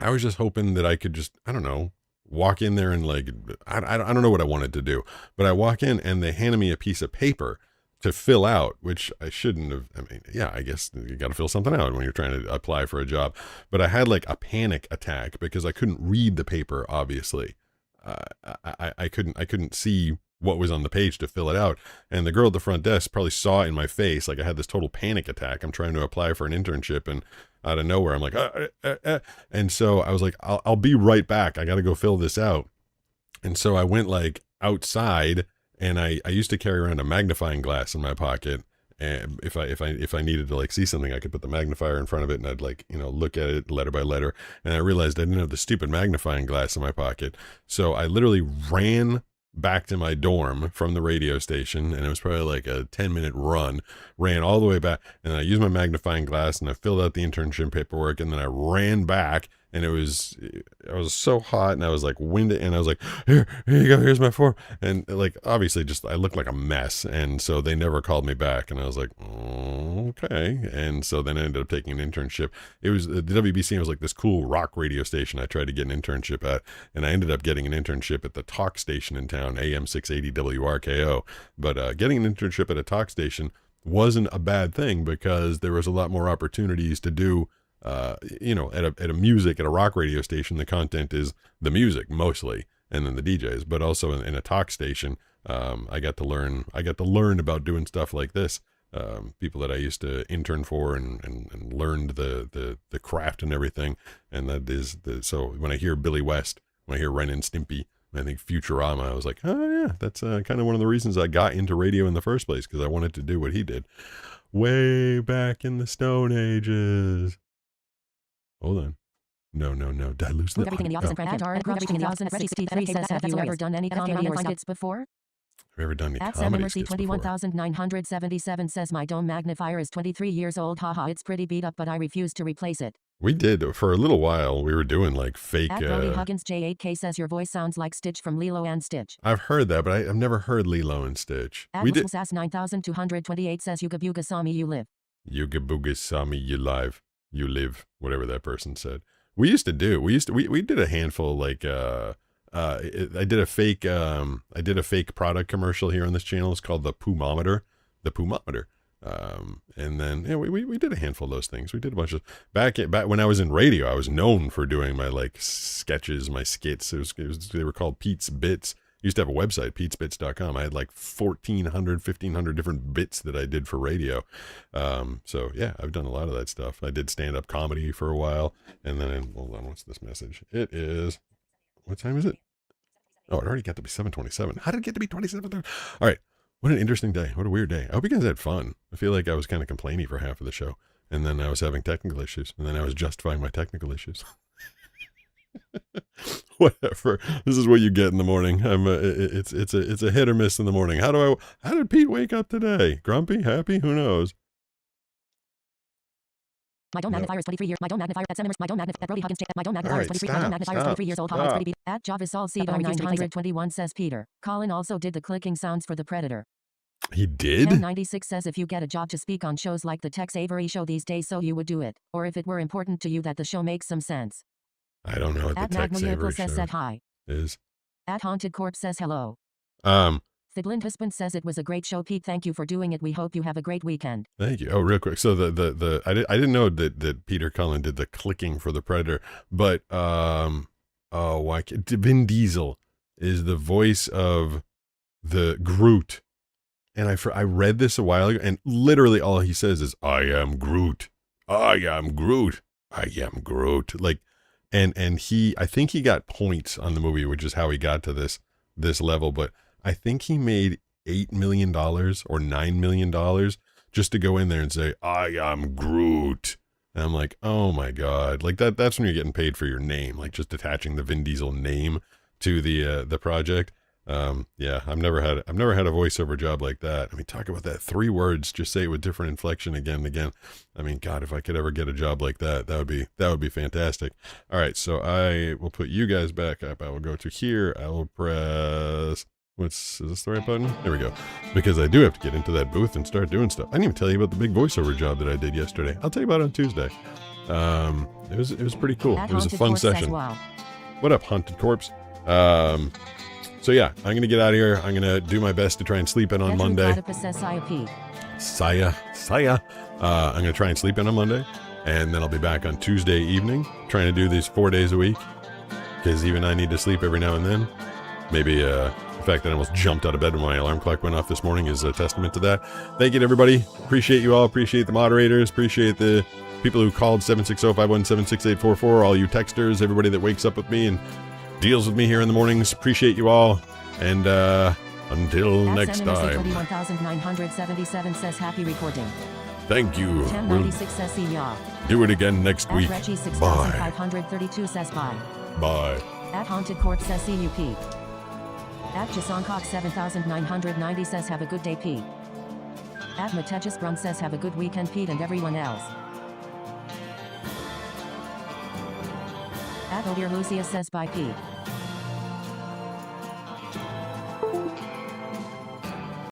I was just hoping that I could just, I don't know, walk in there and like, I don't know what I wanted to do, but I walk in and they handed me a piece of paper to fill out, which I shouldn't have. I mean, yeah, I guess you got to fill something out when you're trying to apply for a job. But I had like a panic attack because I couldn't read the paper. Obviously, I couldn't see what was on the page to fill it out. And the girl at the front desk probably saw in my face like I had this total panic attack. I'm trying to apply for an internship, and out of nowhere, I'm like, and so I was like, I'll be right back. I got to go fill this out. And so I went like outside. And I used to carry around a magnifying glass in my pocket, and if I needed to like see something, I could put the magnifier in front of it, and I'd like, you know, look at it letter by letter. And I realized I didn't have the stupid magnifying glass in my pocket, so I literally ran back to my dorm from the radio station, and it was probably like a 10-minute run. Ran all the way back, and I used my magnifying glass, and I filled out the internship paperwork, and then I ran back. And I was so hot, and I was like winded, and I was like, here you go, here's my form. And like, obviously just, I looked like a mess. And so they never called me back, and I was like, okay. And so then I ended up taking an internship. It was, the WBCM was like this cool rock radio station I tried to get an internship at. And I ended up getting an internship at the talk station in town, AM 680 WRKO. But getting an internship at a talk station wasn't a bad thing, because there was a lot more opportunities to do, you know, at a rock radio station. The content is the music mostly, and then the DJs, but also in a talk station, I got to learn about doing stuff like this. People that I used to intern for and learned the craft and everything. And that is so when I hear Billy West, when I hear Ren and Stimpy, I think Futurama, I was like, oh yeah, that's kind of one of the reasons I got into radio in the first place, because I wanted to do what he did way back in the Stone Ages. Hold on. No. Did I lose the everything in the office and everything in the office. Reggie 63 says, have you ever done any comedy or skits before? Have you ever done any At comedy Mercy skits before? 21977 says, my dome magnifier is 23 years old. Haha, it's pretty beat up, but I refuse to replace it. We did, for a little while, we were doing like fake... At Brody Huggins J8K says, your voice sounds like Stitch from Lilo and Stitch. I've heard that, but I've never heard Lilo and Stitch. At Sass 9228 says, Yuga Buga saw me, you live. Yuga Buga saw me, you live. You live, whatever that person said. We did a handful, like, I did a fake product commercial here on this channel. It's called the Poomometer. And then, yeah, we did a handful of those things. We did a bunch of, back when I was in radio, I was known for doing my, like, sketches, my skits. They were called Pete's Bits. I used to have a website, petesbits.com. I had like 1,500 different bits that I did for radio. So yeah, I've done a lot of that stuff. I did stand-up comedy for a while. And then, hold on, what's this message? It is, what time is it? Oh, it already got to be 7:27. How did it get to be 27? All right. What an interesting day. What a weird day. I hope you guys had fun. I feel like I was kind of complaining for half of the show. And then I was having technical issues. And then I was justifying my technical issues. Whatever. This is what you get in the morning. It's a hit or miss in the morning. How did Pete wake up today? Grumpy? Happy? Who knows? My dome magnifier is 23 years. My dome magnifier at Seminars. My dome magnifier at Brody Huggins. My dome magnifier is 23. My dome magnifier is 23 years old. It's pretty beat. At Javisol C 921 says Peter. Colin also did the clicking sounds for The Predator. He did? 1096 says, if you get a job to speak on shows like the Tex Avery show these days, so you would do it, or if it were important to you that the show makes some sense. I don't know what the Tex Avery show says hi. Is. At Haunted Corpse says hello. Thiblind Husband says, it was a great show, Pete. Thank you for doing it. We hope you have a great weekend. Thank you. Oh, real quick. So I didn't know that Peter Cullen did the clicking for The Predator, but Vin Diesel is the voice of the Groot. And I read this a while ago, and literally all he says is, I am Groot. I am Groot. I am Groot. Like, and I think he got points on the movie, which is how he got to this level, but I think he made $8 million or $9 million just to go in there and say, I am Groot. And I'm like, oh my God. Like that's when you're getting paid for your name, like just attaching the Vin Diesel name to the project. Yeah, I've never had a voiceover job like that. I mean, talk about that. 3 words, just say it with different inflection again and again. I mean, God, if I could ever get a job like that, that would be fantastic. All right. So I will put you guys back up. I will go to here. I will press, is this the right button? There we go. Because I do have to get into that booth and start doing stuff. I didn't even tell you about the big voiceover job that I did yesterday. I'll tell you about it on Tuesday. It was pretty cool. At It was a Haunted fun Corpse says, session. wow. What up, Haunted Corpse? So yeah, I'm gonna get out of here. I'm gonna do my best to try and sleep in on Bedroom Monday. Platypus says IOP. Saya. I'm gonna try and sleep in on Monday, and then I'll be back on Tuesday evening, trying to do these 4 days a week, because even I need to sleep every now and then. Maybe the fact that I almost jumped out of bed when my alarm clock went off this morning is a testament to that. Thank you to everybody. Appreciate you all. Appreciate the moderators. Appreciate the people who called 760-517-6844. All you texters, everybody that wakes up with me and deals with me here in the mornings. Appreciate you all. And until At next time. 31977 says happy recording. Thank you. We'll 1096 says see ya. do it again next At week. Reggie Bye. 6532 says bye. Bye. At Haunted Corpse says see you Pete. At Jasoncock 7990 says have a good day Pete. At Matejas Brum says have a good weekend Pete and everyone else. At Odir Lucia says bye Pete.